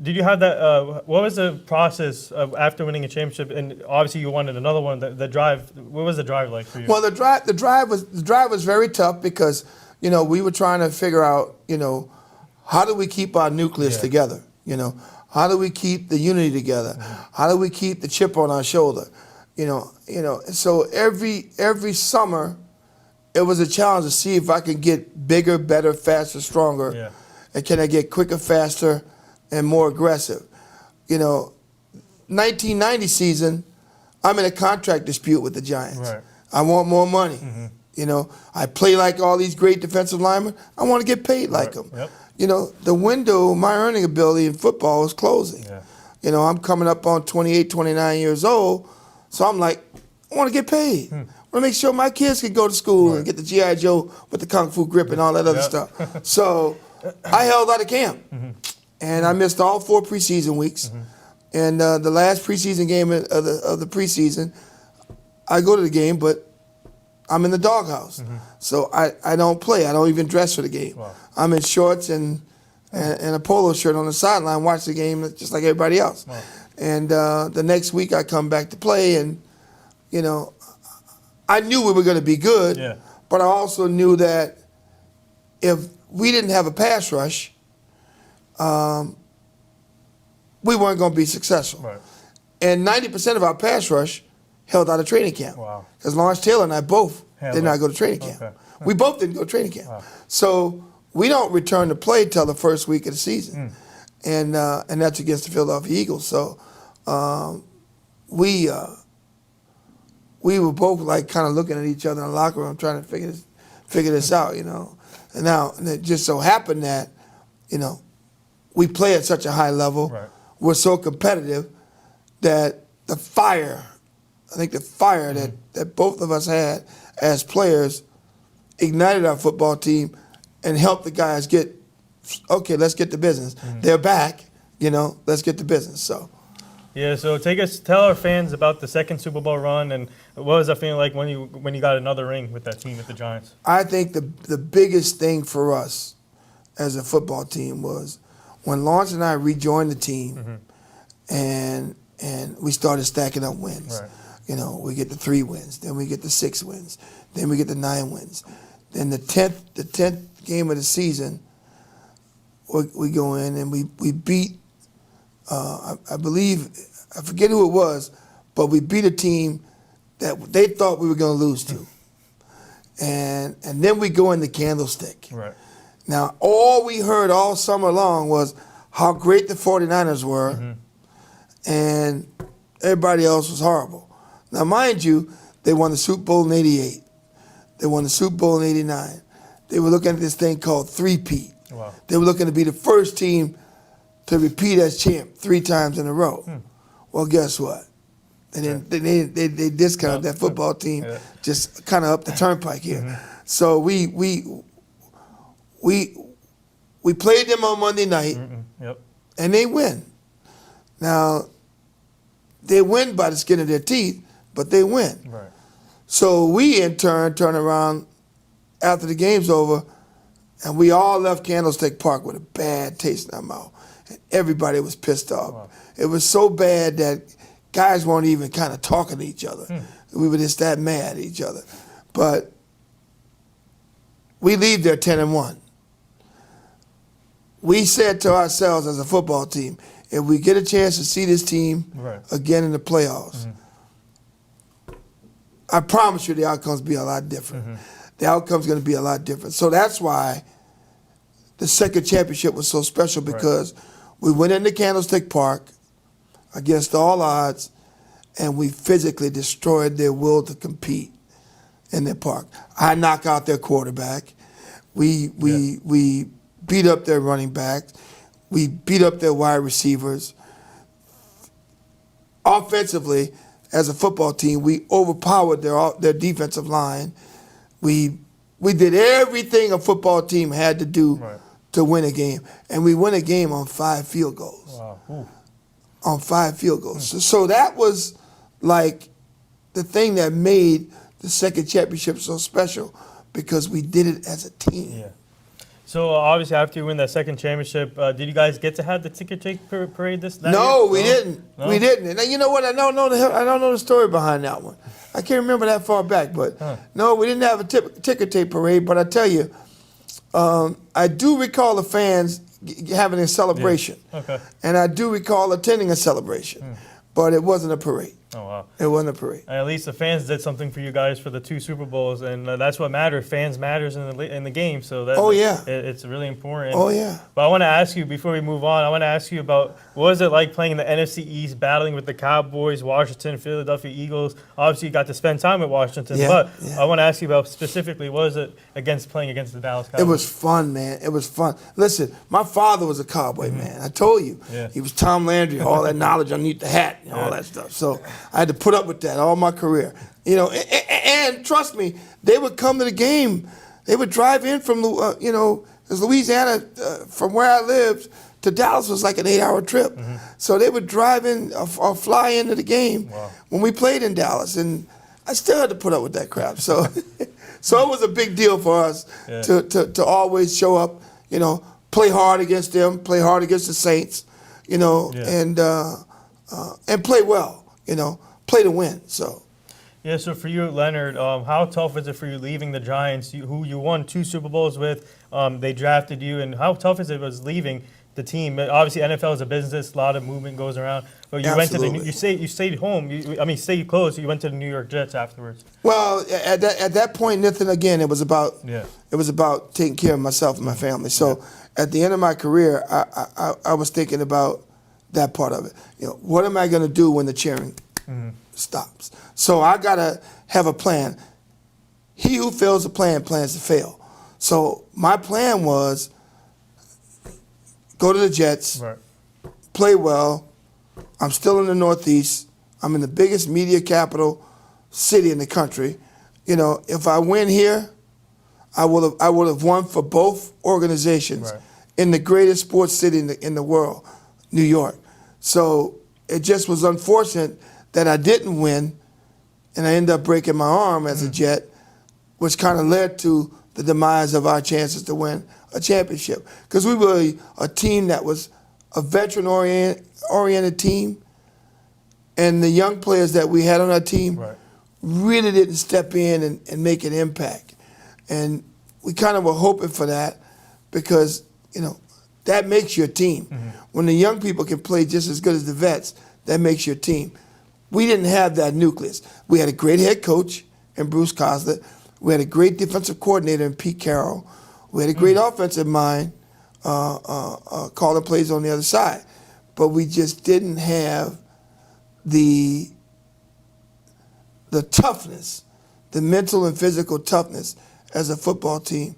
[SPEAKER 1] did you have that? What was the process of after winning a championship? And obviously, you wanted another one. The drive. What was the drive like for you?
[SPEAKER 2] Well, the drive was very tough because we were trying to figure out how do we keep our nucleus together? How do we keep the unity together? How do we keep the chip on our shoulder? So every summer, it was a challenge to see if I could get bigger, better, faster, stronger, and can I get quicker, faster, and more aggressive. 1990 season, I'm in a contract dispute with the Giants.
[SPEAKER 1] Right.
[SPEAKER 2] I want more money. I play like all these great defensive linemen. I want to get paid like them.
[SPEAKER 1] Yep.
[SPEAKER 2] The window, my earning ability in football is closing.
[SPEAKER 1] Yeah.
[SPEAKER 2] I'm coming up on 28, 29 years old, so I'm like, I want to get paid. I want to make sure my kids can go to school and get the G.I. Joe with the Kung Fu grip and all that other stuff. So I held out of camp, and I missed all 4 preseason weeks. And the last preseason game of the preseason, I go to the game, but I'm in the doghouse. So I don't play. I don't even dress for the game.
[SPEAKER 1] Wow.
[SPEAKER 2] I'm in shorts and a polo shirt on the sideline, watch the game just like everybody else.
[SPEAKER 1] Wow.
[SPEAKER 2] And the next week I come back to play, and I knew we were going to be good, but I also knew that if we didn't have a pass rush, we weren't going to be successful.
[SPEAKER 1] Right.
[SPEAKER 2] And 90% of our pass rush held out of training camp.
[SPEAKER 1] Wow.
[SPEAKER 2] Because Lawrence Taylor and I both
[SPEAKER 1] Held
[SPEAKER 2] did
[SPEAKER 1] up.
[SPEAKER 2] not go to training camp.
[SPEAKER 1] Okay.
[SPEAKER 2] We both didn't go to training camp.
[SPEAKER 1] Wow.
[SPEAKER 2] So we don't return to play till the first week of the season. And that's against the Philadelphia Eagles. So we were both like kind of looking at each other in the locker room trying to figure this out, And now and it just so happened that, we play at such a high level.
[SPEAKER 1] Right.
[SPEAKER 2] We're so competitive that the fire that both of us had as players ignited our football team and helped the guys get, okay, let's get to business. They're back, let's get to business. So.
[SPEAKER 1] Yeah, so tell our fans about the second Super Bowl run, and what was that feeling like when you got another ring with that team, with the Giants?
[SPEAKER 2] I think the biggest thing for us as a football team was when Lawrence and I rejoined the team, and we started stacking up wins.
[SPEAKER 1] Right.
[SPEAKER 2] We get the 3 wins, then we get the 6 wins, then we get the 9 wins. Then the 10th game of the season, we go in and we beat. I believe I forget who it was, but we beat a team that they thought we were going to lose to, and then we go in the Candlestick.
[SPEAKER 1] Right.
[SPEAKER 2] Now, all we heard all summer long was how great the 49ers were, and everybody else was horrible. Now, mind you, they won the Super Bowl in '88. They won the Super Bowl in '89. They were looking at this thing called three-peat.
[SPEAKER 1] Wow.
[SPEAKER 2] They were looking to be the first team to repeat as champ 3 times in a row. Well, guess what? And then they discounted that football team just kind of up the turnpike here. So we played them on Monday night,
[SPEAKER 1] Yep.
[SPEAKER 2] and they win. Now, they win by the skin of their teeth, but they win.
[SPEAKER 1] Right.
[SPEAKER 2] So we, in turn, turn around after the game's over, and we all left Candlestick Park with a bad taste in our mouth. And everybody was pissed off.
[SPEAKER 1] Wow.
[SPEAKER 2] It was so bad that guys weren't even kind of talking to each other. We were just that mad at each other. But we leave there 10-1. We said to ourselves as a football team, if we get a chance to see this team again in the playoffs, I promise you the outcome's be a lot different. The outcome's going to be a lot different. So that's why the second championship was so special, because we went into Candlestick Park against all odds, and we physically destroyed their will to compete in their park. I knock out their quarterback. We beat up their running backs. We beat up their wide receivers. Offensively, as a football team, we overpowered their defensive line. We did everything a football team had to do to win a game, and we win a game on 5 field goals.
[SPEAKER 1] Wow. Ooh.
[SPEAKER 2] On 5 field goals. So that was like the thing that made the second championship so special, because we did it as a team.
[SPEAKER 1] Yeah. So obviously, after you win that second championship, did you guys get to have the ticker tape parade that
[SPEAKER 2] No,
[SPEAKER 1] year?
[SPEAKER 2] we didn't.
[SPEAKER 1] No?
[SPEAKER 2] We didn't. And you know what? I don't know the story behind that one. I can't remember that far back. But no, we didn't have a ticker tape parade. But I tell you, I do recall the fans having a celebration.
[SPEAKER 1] Yeah. Okay.
[SPEAKER 2] And I do recall attending a celebration. But it wasn't a parade.
[SPEAKER 1] Oh, wow.
[SPEAKER 2] It wasn't a parade.
[SPEAKER 1] And at least the fans did something for you guys for the 2 Super Bowls, and that's what matters. Fans matters in the game, so that it's really important.
[SPEAKER 2] Oh, yeah.
[SPEAKER 1] But I want to ask you, before we move on, I want to ask you about what was it like playing in the NFC East, battling with the Cowboys, Washington, Philadelphia Eagles. Obviously, you got to spend time with Washington, but I want to ask you about specifically, what was it playing against the Dallas Cowboys?
[SPEAKER 2] It was fun, man. It was fun. Listen, my father was a Cowboy, man. I told you.
[SPEAKER 1] Yeah.
[SPEAKER 2] He was Tom Landry, all that knowledge underneath the hat and all that stuff. So I had to put up with that all my career. You know, and trust me, they would come to the game. They would drive in from, because Louisiana, from where I lived to Dallas was like an 8-hour trip. So they would drive in or fly into the game when we played in Dallas. And I still had to put up with that crap. So so it was a big deal for us to always show up, play hard against them, play hard against the Saints, and play well, play to win. So.
[SPEAKER 1] Yeah, so for you, Leonard, how tough is it for you leaving the Giants, who you won 2 Super Bowls with? They drafted you, and how tough is it leaving the team? Obviously, NFL is a business; a lot of movement goes around. But you
[SPEAKER 2] Absolutely.
[SPEAKER 1] went to you stayed home. Stayed close. You went to the New York Jets afterwards.
[SPEAKER 2] Well, at that point, Nathan, again, it was about taking care of myself and my family. So at the end of my career, I was thinking about that part of it. What am I going to do when the cheering stops? So I got to have a plan. He who fails to plan plans to fail. So my plan was go to the Jets, play well. I'm still in the Northeast. I'm in the biggest media capital city in the country. If I win here, I would have won for both organizations in the greatest sports city in the world, New York. So it just was unfortunate that I didn't win, and I ended up breaking my arm as a Jet, which kind of led to the demise of our chances to win a championship. Because we were a team that was a veteran-oriented team, and the young players that we had on our team really didn't step in and make an impact. And we kind of were hoping for that because, that makes your team. When the young people can play just as good as the vets, that makes your team. We didn't have that nucleus. We had a great head coach in Bruce Coslet. We had a great defensive coordinator in Pete Carroll. We had a great offensive mind calling plays on the other side. But we just didn't have the toughness, the mental and physical toughness as a football team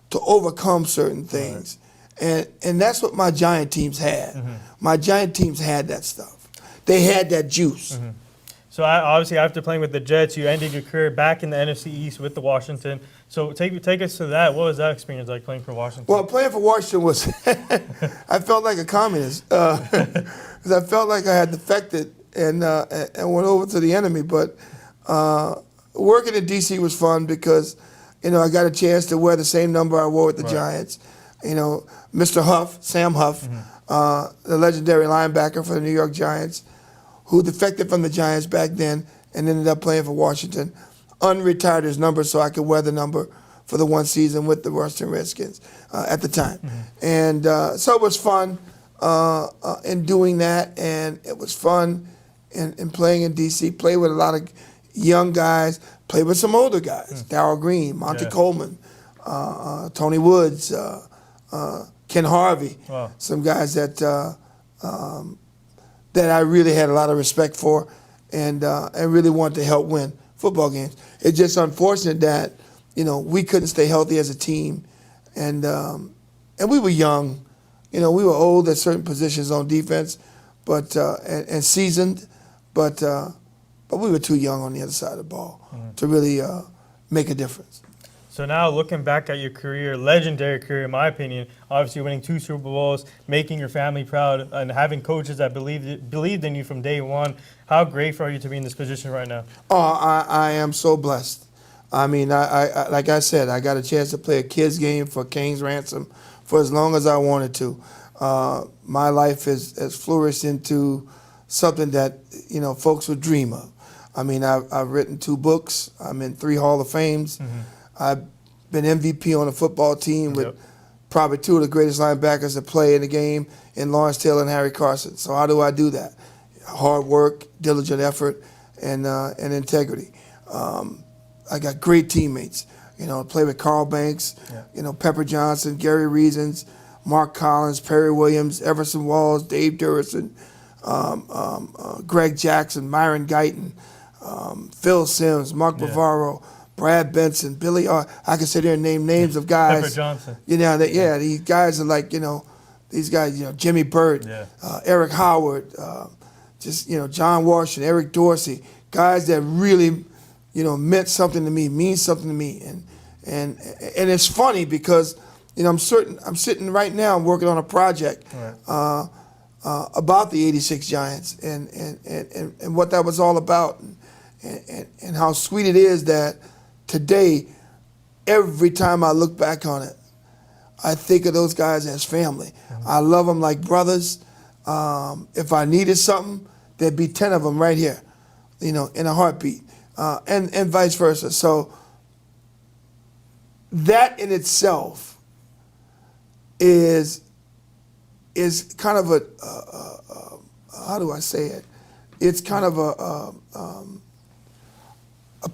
[SPEAKER 2] to overcome certain things. And that's what my Giant teams had. My Giant teams had that stuff. They had that juice.
[SPEAKER 1] So obviously, after playing with the Jets, you ended your career back in the NFC East with the Washington. So take us to that. What was that experience like playing for Washington?
[SPEAKER 2] Well, playing for Washington was, I felt like a communist because I felt like I had defected and went over to the enemy. But working in D.C. was fun because, I got a chance to wear the same number I wore with the Giants. Mr. Huff, Sam Huff, the legendary linebacker for the New York Giants, who defected from the Giants back then and ended up playing for Washington, unretired his number so I could wear the number for the one season with the Washington Redskins at the time. And so it was fun in doing that, and it was fun in playing in D.C., played with a lot of young guys, played with some older guys, Darryl Green, Monty Coleman, Tony Woods, Ken Harvey, some guys that I really had a lot of respect for and really wanted to help win football games. It's just unfortunate that, we couldn't stay healthy as a team. And we were young. We were old at certain positions on defense but and seasoned, but we were too young on the other side of the ball to really make a difference.
[SPEAKER 1] So now looking back at your career, legendary career in my opinion, obviously winning 2 Super Bowls, making your family proud, and having coaches that believed in you from day one, how grateful are you to be in this position right now?
[SPEAKER 2] Oh, I am so blessed. I mean, I like I said, I got a chance to play a kids game for King's Ransom for as long as I wanted to. My life has flourished into something that, folks would dream of. I mean, I've written 2 books. I'm in 3 Hall of Fames. I've been MVP on a football team with probably 2 of the greatest linebackers that play in the game in Lawrence Taylor and Harry Carson. So how do I do that? Hard work, diligent effort, and integrity. I got great teammates. Play with Carl Banks, Pepper Johnson, Gary Reasons, Mark Collins, Perry Williams, Everson Walls, Dave Durrison, Greg Jackson, Myron Guyton, Phil Simms, Mark Bavaro, Brad Benson, Billy. I can sit there and name names of guys.
[SPEAKER 1] Pepper Johnson.
[SPEAKER 2] These guys are like, these guys, Jimmy Burt, Eric Howard, John Washington, Eric Dorsey, guys that really, meant something to me, mean something to me, and it's funny because, I'm sitting right now working on a project about the '86 Giants and what that was all about, and how sweet it is that today, every time I look back on it, I think of those guys as family. I love them like brothers. If I needed something, there'd be 10 of them right here, in a heartbeat, and vice versa. So that in itself is kind of how do I say it? It's kind of a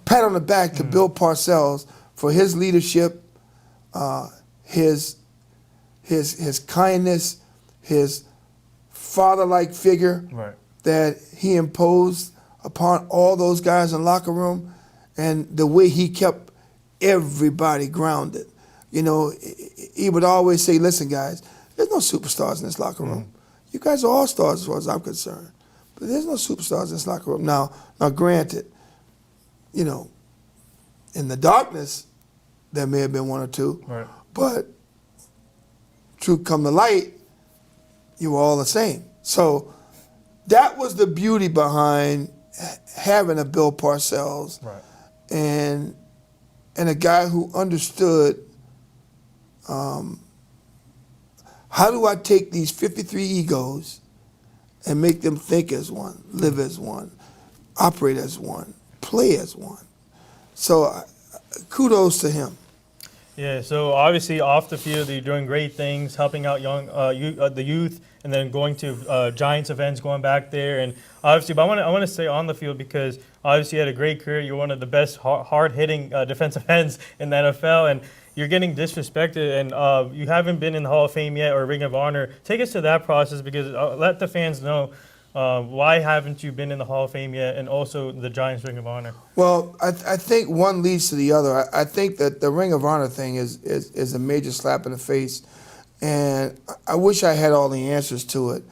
[SPEAKER 2] pat on the back to Bill Parcells for his leadership, his kindness, his father-like figure that he imposed upon all those guys in the locker room, and the way he kept everybody grounded. He would always say, listen, guys, there's no superstars in this locker room. You guys are all stars as far as I'm concerned. But there's no superstars in this locker room. Now granted, in the darkness, there may have been 1 or 2. But truth come to light, you were all the same. So that was the beauty behind having a Bill Parcells and a guy who understood how do I take these 53 egos and make them think as one, live as one, operate as one, play as one. So kudos to him.
[SPEAKER 1] Yeah, so obviously off the field, you're doing great things, helping out the youth, and then going to Giants events, going back there, and obviously. But I want to stay on the field because obviously you had a great career. You're one of the best hard-hitting defensive ends in the NFL, and you're getting disrespected, and you haven't been in the Hall of Fame yet or Ring of Honor. Take us to that process because let the fans know. Why haven't you been in the Hall of Fame yet, and also the Giants Ring of Honor?
[SPEAKER 2] Well, I think one leads to the other. I think that the Ring of Honor thing is a major slap in the face, and I wish I had all the answers to it.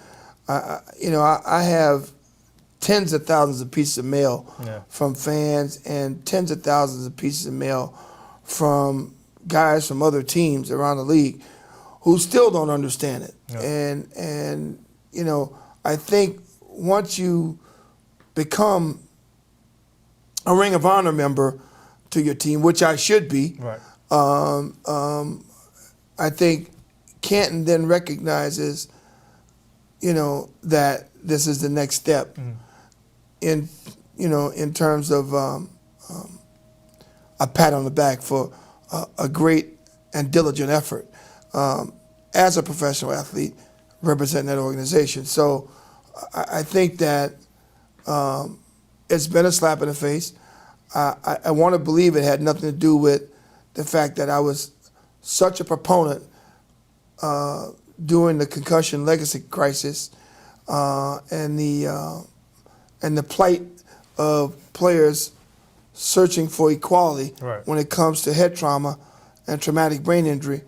[SPEAKER 2] I have tens of thousands of pieces of mail from fans and tens of thousands of pieces of mail from guys from other teams around the league who still don't understand it. Yeah. And I think once you become a Ring of Honor member to your team, which I should be,
[SPEAKER 1] right.
[SPEAKER 2] I think Canton then recognizes, that this is the next step in terms of a pat on the back for a great and diligent effort as a professional athlete representing that organization. So I think that it's been a slap in the face. I want to believe it had nothing to do with the fact that I was such a proponent during the concussion legacy crisis and the plight of players searching for equality when it comes to head trauma and traumatic brain injury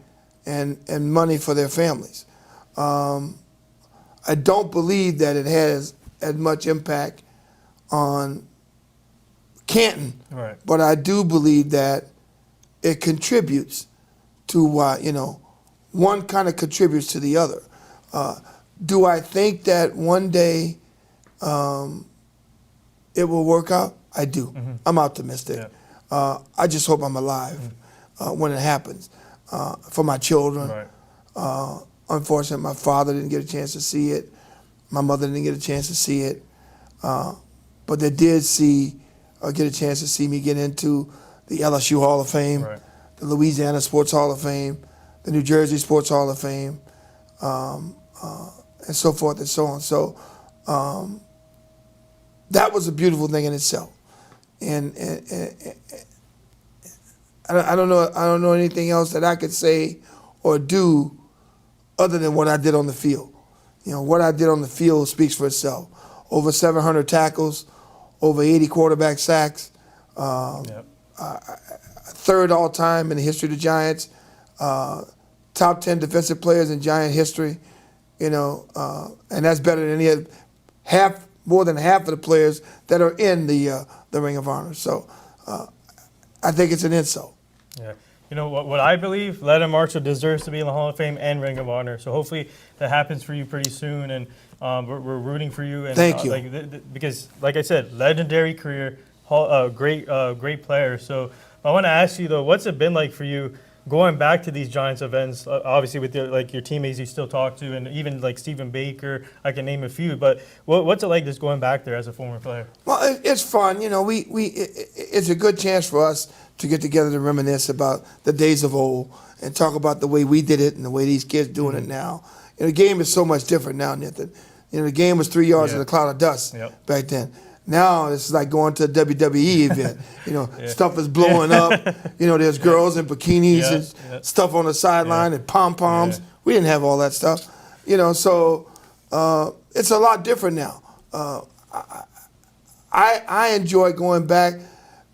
[SPEAKER 2] and money for their families. I don't believe that it has as much impact on Canton, but I do believe that it contributes to one kind of contributes to the other. Do I think that one day it will work out? I do. Mm-hmm. I'm optimistic. Yeah. I just hope I'm alive when it happens for my children. Right. Unfortunately, my father didn't get a chance to see it. My mother didn't get a chance to see it. But they did get a chance to see me get into the LSU Hall of Fame, the Louisiana Sports Hall of Fame, the New Jersey Sports Hall of Fame, and so forth and so on. So that was a beautiful thing in itself. And I don't know anything else that I could say or do other than what I did on the field. What I did on the field speaks for itself. Over 700 tackles, over 80 quarterback sacks, third all time in the history of the Giants, top 10 defensive players in Giant history, and that's better than more than half of the players that are in the Ring of Honor. So I think it's an insult.
[SPEAKER 1] Yeah. What I believe, Leonard Marshall deserves to be in the Hall of Fame and Ring of Honor. So hopefully that happens for you pretty soon, and we're rooting for you. And,
[SPEAKER 2] thank you.
[SPEAKER 1] Because, like I said, legendary career, great player. So I want to ask you, though, what's it been like for you going back to these Giants events, obviously with your teammates you still talk to, and even like Stephen Baker, I can name a few. But what's it like just going back there as a former player?
[SPEAKER 2] Well, it's fun. It's a good chance for us to get together to reminisce about the days of old and talk about the way we did it and the way these kids doing it now. The game is so much different now, Nathan. The game was 3 yards in a cloud of dust back then. Now it's like going to a WWE event. Stuff is blowing up. There's girls in bikinis and stuff on the sideline and pom-poms. Yeah. We didn't have all that stuff. So it's a lot different now. I enjoy going back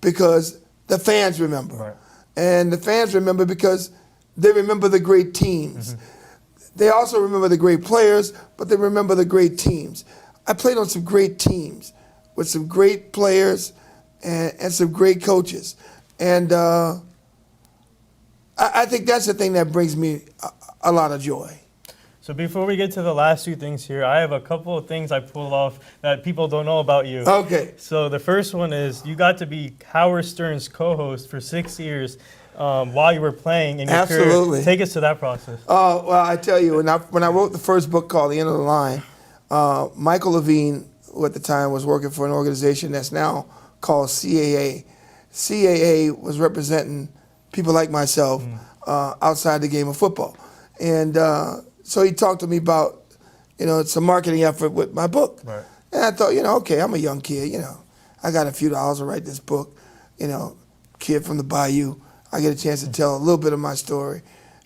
[SPEAKER 2] because the fans remember. Right. And the fans remember because they remember the great teams. Mm-hmm. They also remember the great players, but they remember the great teams. I played on some great teams with some great players and some great coaches. And I think that's the thing that brings me a lot of joy.
[SPEAKER 1] So before we get to the last two things here, I have a couple of things I pulled off that people don't know about you.
[SPEAKER 2] Okay.
[SPEAKER 1] So the first one is you got to be Howard Stern's co-host for 6 years while you were playing in your career. Take us to that process.
[SPEAKER 2] Oh, well, I tell you, when I wrote the first book called The End of the Line, Michael Levine, who at the time was working for an organization that's now called CAA. CAA was representing people like myself outside the game of football. And so he talked to me about, some marketing effort with my book.
[SPEAKER 1] Right.
[SPEAKER 2] And I thought, okay, I'm a young kid, I got a few dollars to write this book, kid from the bayou. I get a chance to tell a little bit of my story,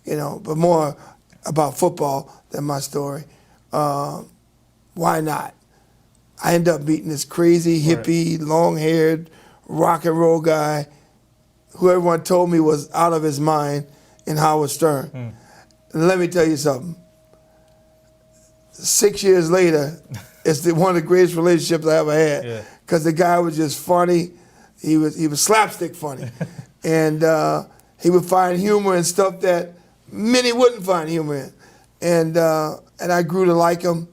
[SPEAKER 2] but more about football than my story. Why not? I end up meeting this crazy, hippie, long-haired, rock and roll guy who everyone told me was out of his mind in Howard Stern. And let me tell you something. 6 years later, it's one of the greatest relationships I ever had. Because the guy was just funny. He was slapstick funny. And he would find humor in stuff that many wouldn't find humor in. And I grew to like him.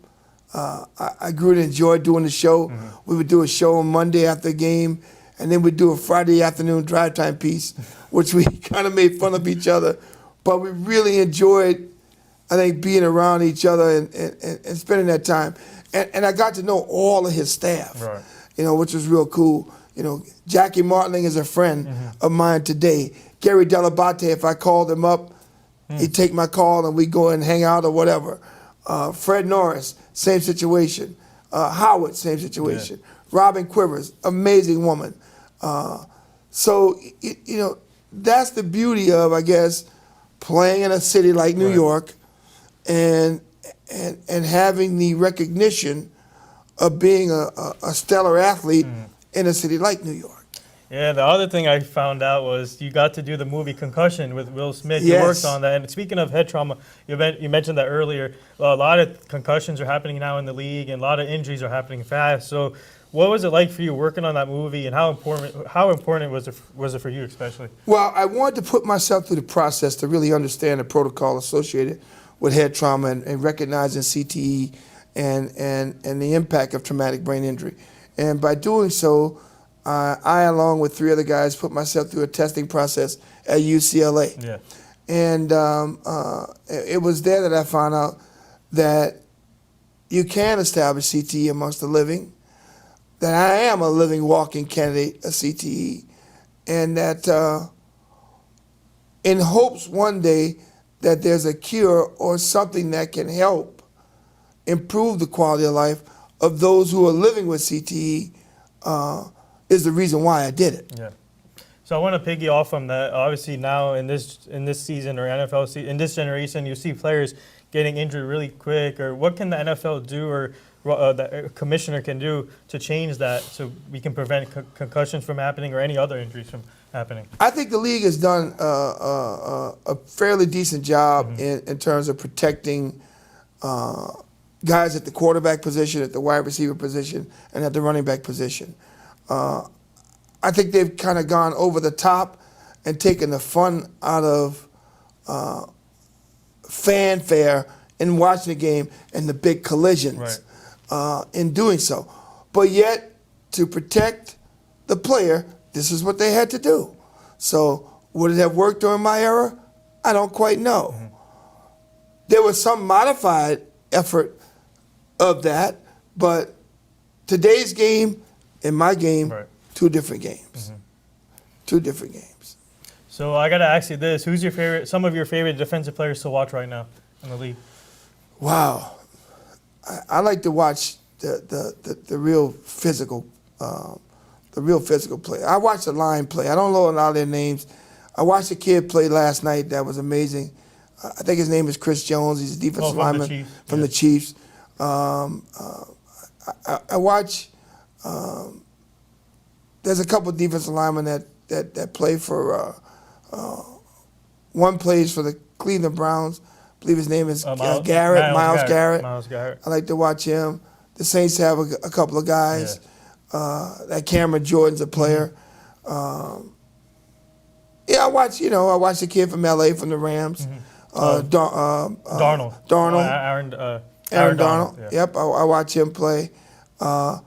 [SPEAKER 2] I grew to enjoy doing the show. We would do a show on Monday after the game, and then we'd do a Friday afternoon drive time piece, which we kind of made fun of each other. But we really enjoyed, I think, being around each other and spending that time. And I got to know all of his staff, which was real cool. Jackie Martling is a friend of mine today. Gary Delabate, if I called him up, he'd take my call and we'd go and hang out or whatever. Fred Norris, same situation. Howard, same situation. Robin Quivers, amazing woman. So that's the beauty of, I guess, playing in a city like New York and having the recognition of being a stellar athlete in a city like New York.
[SPEAKER 1] Yeah, the other thing I found out was you got to do the movie Concussion with Will Smith. You worked on that. And speaking of head trauma, you mentioned that earlier. A lot of concussions are happening now in the league, and a lot of injuries are happening fast. So what was it like for you working on that movie, and how important was it for you especially? Well,
[SPEAKER 2] I wanted to put myself through the process to really understand the protocol associated with head trauma and recognizing CTE and the impact of traumatic brain injury. And by doing so, I, along with 3 other guys, put myself through a testing process at UCLA.
[SPEAKER 1] Yeah.
[SPEAKER 2] And it was there that I found out that you can establish CTE amongst the living, that I am a living, walking candidate of CTE, and that in hopes one day that there's a cure or something that can help improve the quality of life of those who are living with CTE, is the reason why I did it.
[SPEAKER 1] Yeah. So I want to piggy off from that. Obviously now in this season or NFL season, in this generation, you see players getting injured really quick. Or what can the NFL do, or the commissioner can do to change that so we can prevent concussions from happening or any other injuries from happening?
[SPEAKER 2] I think the league has done a fairly decent job in terms of protecting guys at the quarterback position, at the wide receiver position, and at the running back position. I think they've kind of gone over the top and taken the fun out of fanfare in watching the game and the big collisions in doing so. But yet, to protect the player, this is what they had to do. So would it have worked during my era? I don't quite know. There was some modified effort of that, but today's game and my game, 2 different games. 2 different games.
[SPEAKER 1] So I got to ask you this: who's some of your favorite defensive players to watch right now in the league?
[SPEAKER 2] Wow, I like to watch the real physical, play. I watch the line play. I don't know a lot of their names. I watched a kid play last night that was amazing. I think his name is Chris Jones. He's a defensive lineman from the Chiefs. I watch. There's a couple of defensive linemen that play for. One plays for the Cleveland Browns. I believe his name is Miles Garrett.
[SPEAKER 1] Miles Garrett.
[SPEAKER 2] I like to watch him. The Saints have a couple of guys. That Cameron Jordan's a player. I watch the kid from LA from the Rams.
[SPEAKER 1] Darnold.
[SPEAKER 2] Aaron Donald.
[SPEAKER 1] Yeah.
[SPEAKER 2] Yep, I watch him play. A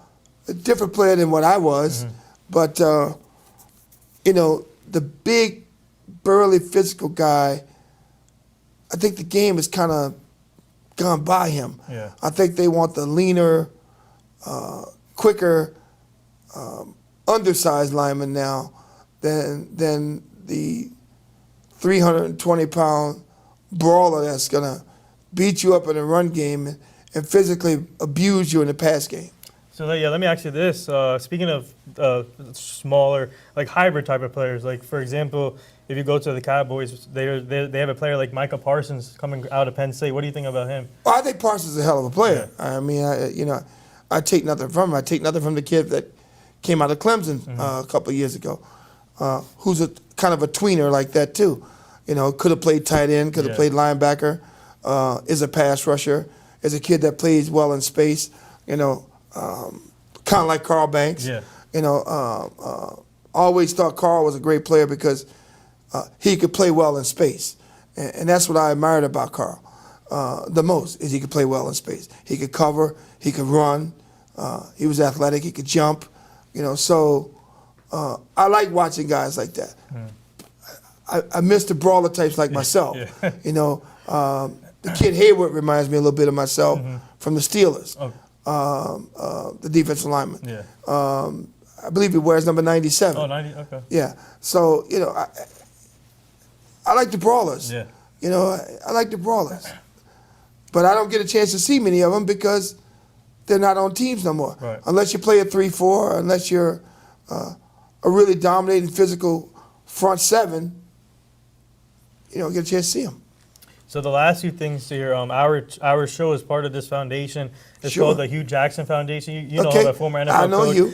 [SPEAKER 2] different player than what I was, but the big, burly, physical guy. I think the game has kind of gone by him.
[SPEAKER 1] Yeah.
[SPEAKER 2] I think they want the leaner, quicker, undersized lineman now than the 320-pound brawler that's going to beat you up in the run game and physically abuse you in the pass game.
[SPEAKER 1] So yeah, let me ask you this. Speaking of smaller, like hybrid type of players, like for example, if you go to the Cowboys, they have a player like Micah Parsons coming out of Penn State. What do you think about him?
[SPEAKER 2] Well, I think Parsons is a hell of a player. I mean, I take nothing from him. I take nothing from the kid that came out of Clemson a couple of years ago, who's a kind of a tweener like that too. Could have played tight end, could have played linebacker, is a pass rusher, is a kid that plays well in space. Kind of like Carl Banks.
[SPEAKER 1] Yeah.
[SPEAKER 2] Always thought Carl was a great player because he could play well in space, and that's what I admired about Carl the most, is he could play well in space. He could cover, he could run, he was athletic, he could jump. So I like watching guys like that. I miss the brawler types like myself.
[SPEAKER 1] Yeah.
[SPEAKER 2] The kid Hayward reminds me a little bit of myself from the Steelers.
[SPEAKER 1] Oh.
[SPEAKER 2] The defensive lineman.
[SPEAKER 1] Yeah.
[SPEAKER 2] I believe he wears number 97.
[SPEAKER 1] Oh, 90. Okay.
[SPEAKER 2] Yeah. So, I like the brawlers.
[SPEAKER 1] Yeah.
[SPEAKER 2] I like the brawlers. But I don't get a chance to see many of them because they're not on teams no more.
[SPEAKER 1] Right.
[SPEAKER 2] Unless you play a 3-4, unless you're a really dominating physical front seven, you don't get a chance to see them.
[SPEAKER 1] So the last few things here, our show is part of this foundation. It's
[SPEAKER 2] Sure.
[SPEAKER 1] called the Hugh Jackson Foundation. You know
[SPEAKER 2] Okay.
[SPEAKER 1] the former NFL
[SPEAKER 2] I know
[SPEAKER 1] coach.
[SPEAKER 2] Hugh.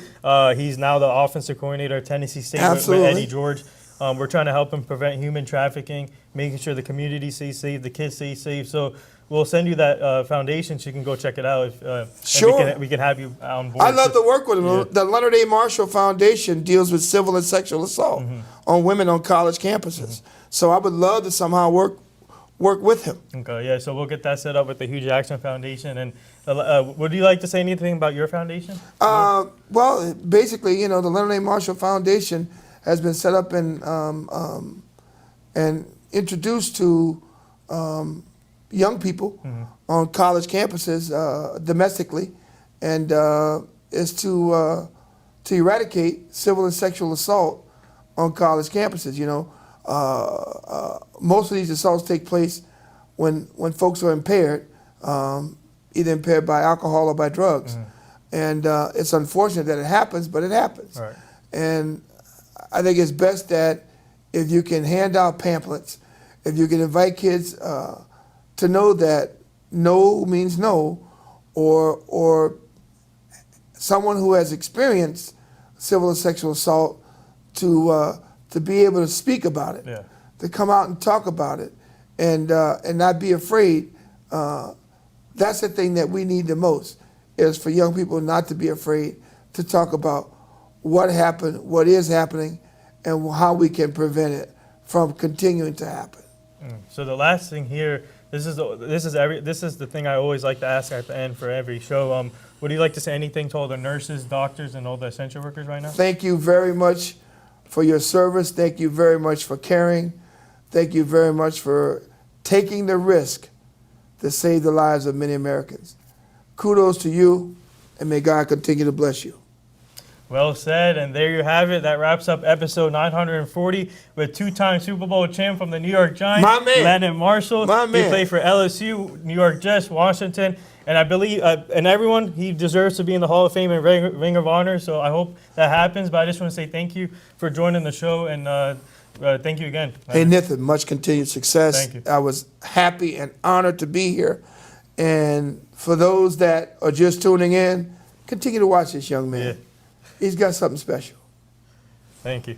[SPEAKER 1] He's now the offensive coordinator at Tennessee State with
[SPEAKER 2] Absolutely.
[SPEAKER 1] Eddie George. We're trying to help him prevent human trafficking, making sure the community stays safe, the kids stay safe. So we'll send you that foundation so you can go check it out.
[SPEAKER 2] Sure.
[SPEAKER 1] And we can have you on board.
[SPEAKER 2] I love to work with him.
[SPEAKER 1] Yeah.
[SPEAKER 2] The Leonard A. Marshall Foundation deals with civil and sexual assault on women on college campuses. So I would love to somehow work with him.
[SPEAKER 1] Okay, yeah, so we'll get that set up with the Hugh Jackson Foundation. And would you like to say anything about your foundation?
[SPEAKER 2] Well, basically, the Leonard A. Marshall Foundation has been set up and introduced to young people on college campuses domestically, and is to eradicate civil and sexual assault on college campuses. Most of these assaults take place when folks are impaired, either impaired by alcohol or by drugs. And it's unfortunate that it happens, but it happens.
[SPEAKER 1] Right.
[SPEAKER 2] And I think it's best that if you can hand out pamphlets, if you can invite kids to know that no means no, or someone who has experienced civil and sexual assault to be able to speak about it,
[SPEAKER 1] Yeah.
[SPEAKER 2] to come out and talk about it, and not be afraid. That's the thing that we need the most, is for young people not to be afraid to talk about what happened, what is happening, and how we can prevent it from continuing to happen.
[SPEAKER 1] So the last thing here, this is the thing I always like to ask at the end for every show. Would you like to say anything to all the nurses, doctors, and all the essential workers right now?
[SPEAKER 2] Thank you very much for your service. Thank you very much for caring. Thank you very much for taking the risk to save the lives of many Americans. Kudos to you, and may God continue to bless you.
[SPEAKER 1] Well said, and there you have it. That wraps up episode 940 with two-time Super Bowl champ from the New York Giants,
[SPEAKER 2] My man.
[SPEAKER 1] Leonard Marshall.
[SPEAKER 2] My
[SPEAKER 1] He
[SPEAKER 2] man.
[SPEAKER 1] played for LSU, New York Jets, Washington, and I believe, and everyone, he deserves to be in the Hall of Fame and Ring of Honor, so I hope that happens. But I just want to say thank you for joining the show, and thank you again.
[SPEAKER 2] Hey, Nathan, much continued success.
[SPEAKER 1] Thank you.
[SPEAKER 2] I was happy and honored to be here. And for those that are just tuning in, continue to watch this young man.
[SPEAKER 1] Yeah.
[SPEAKER 2] He's got something special.
[SPEAKER 1] Thank you.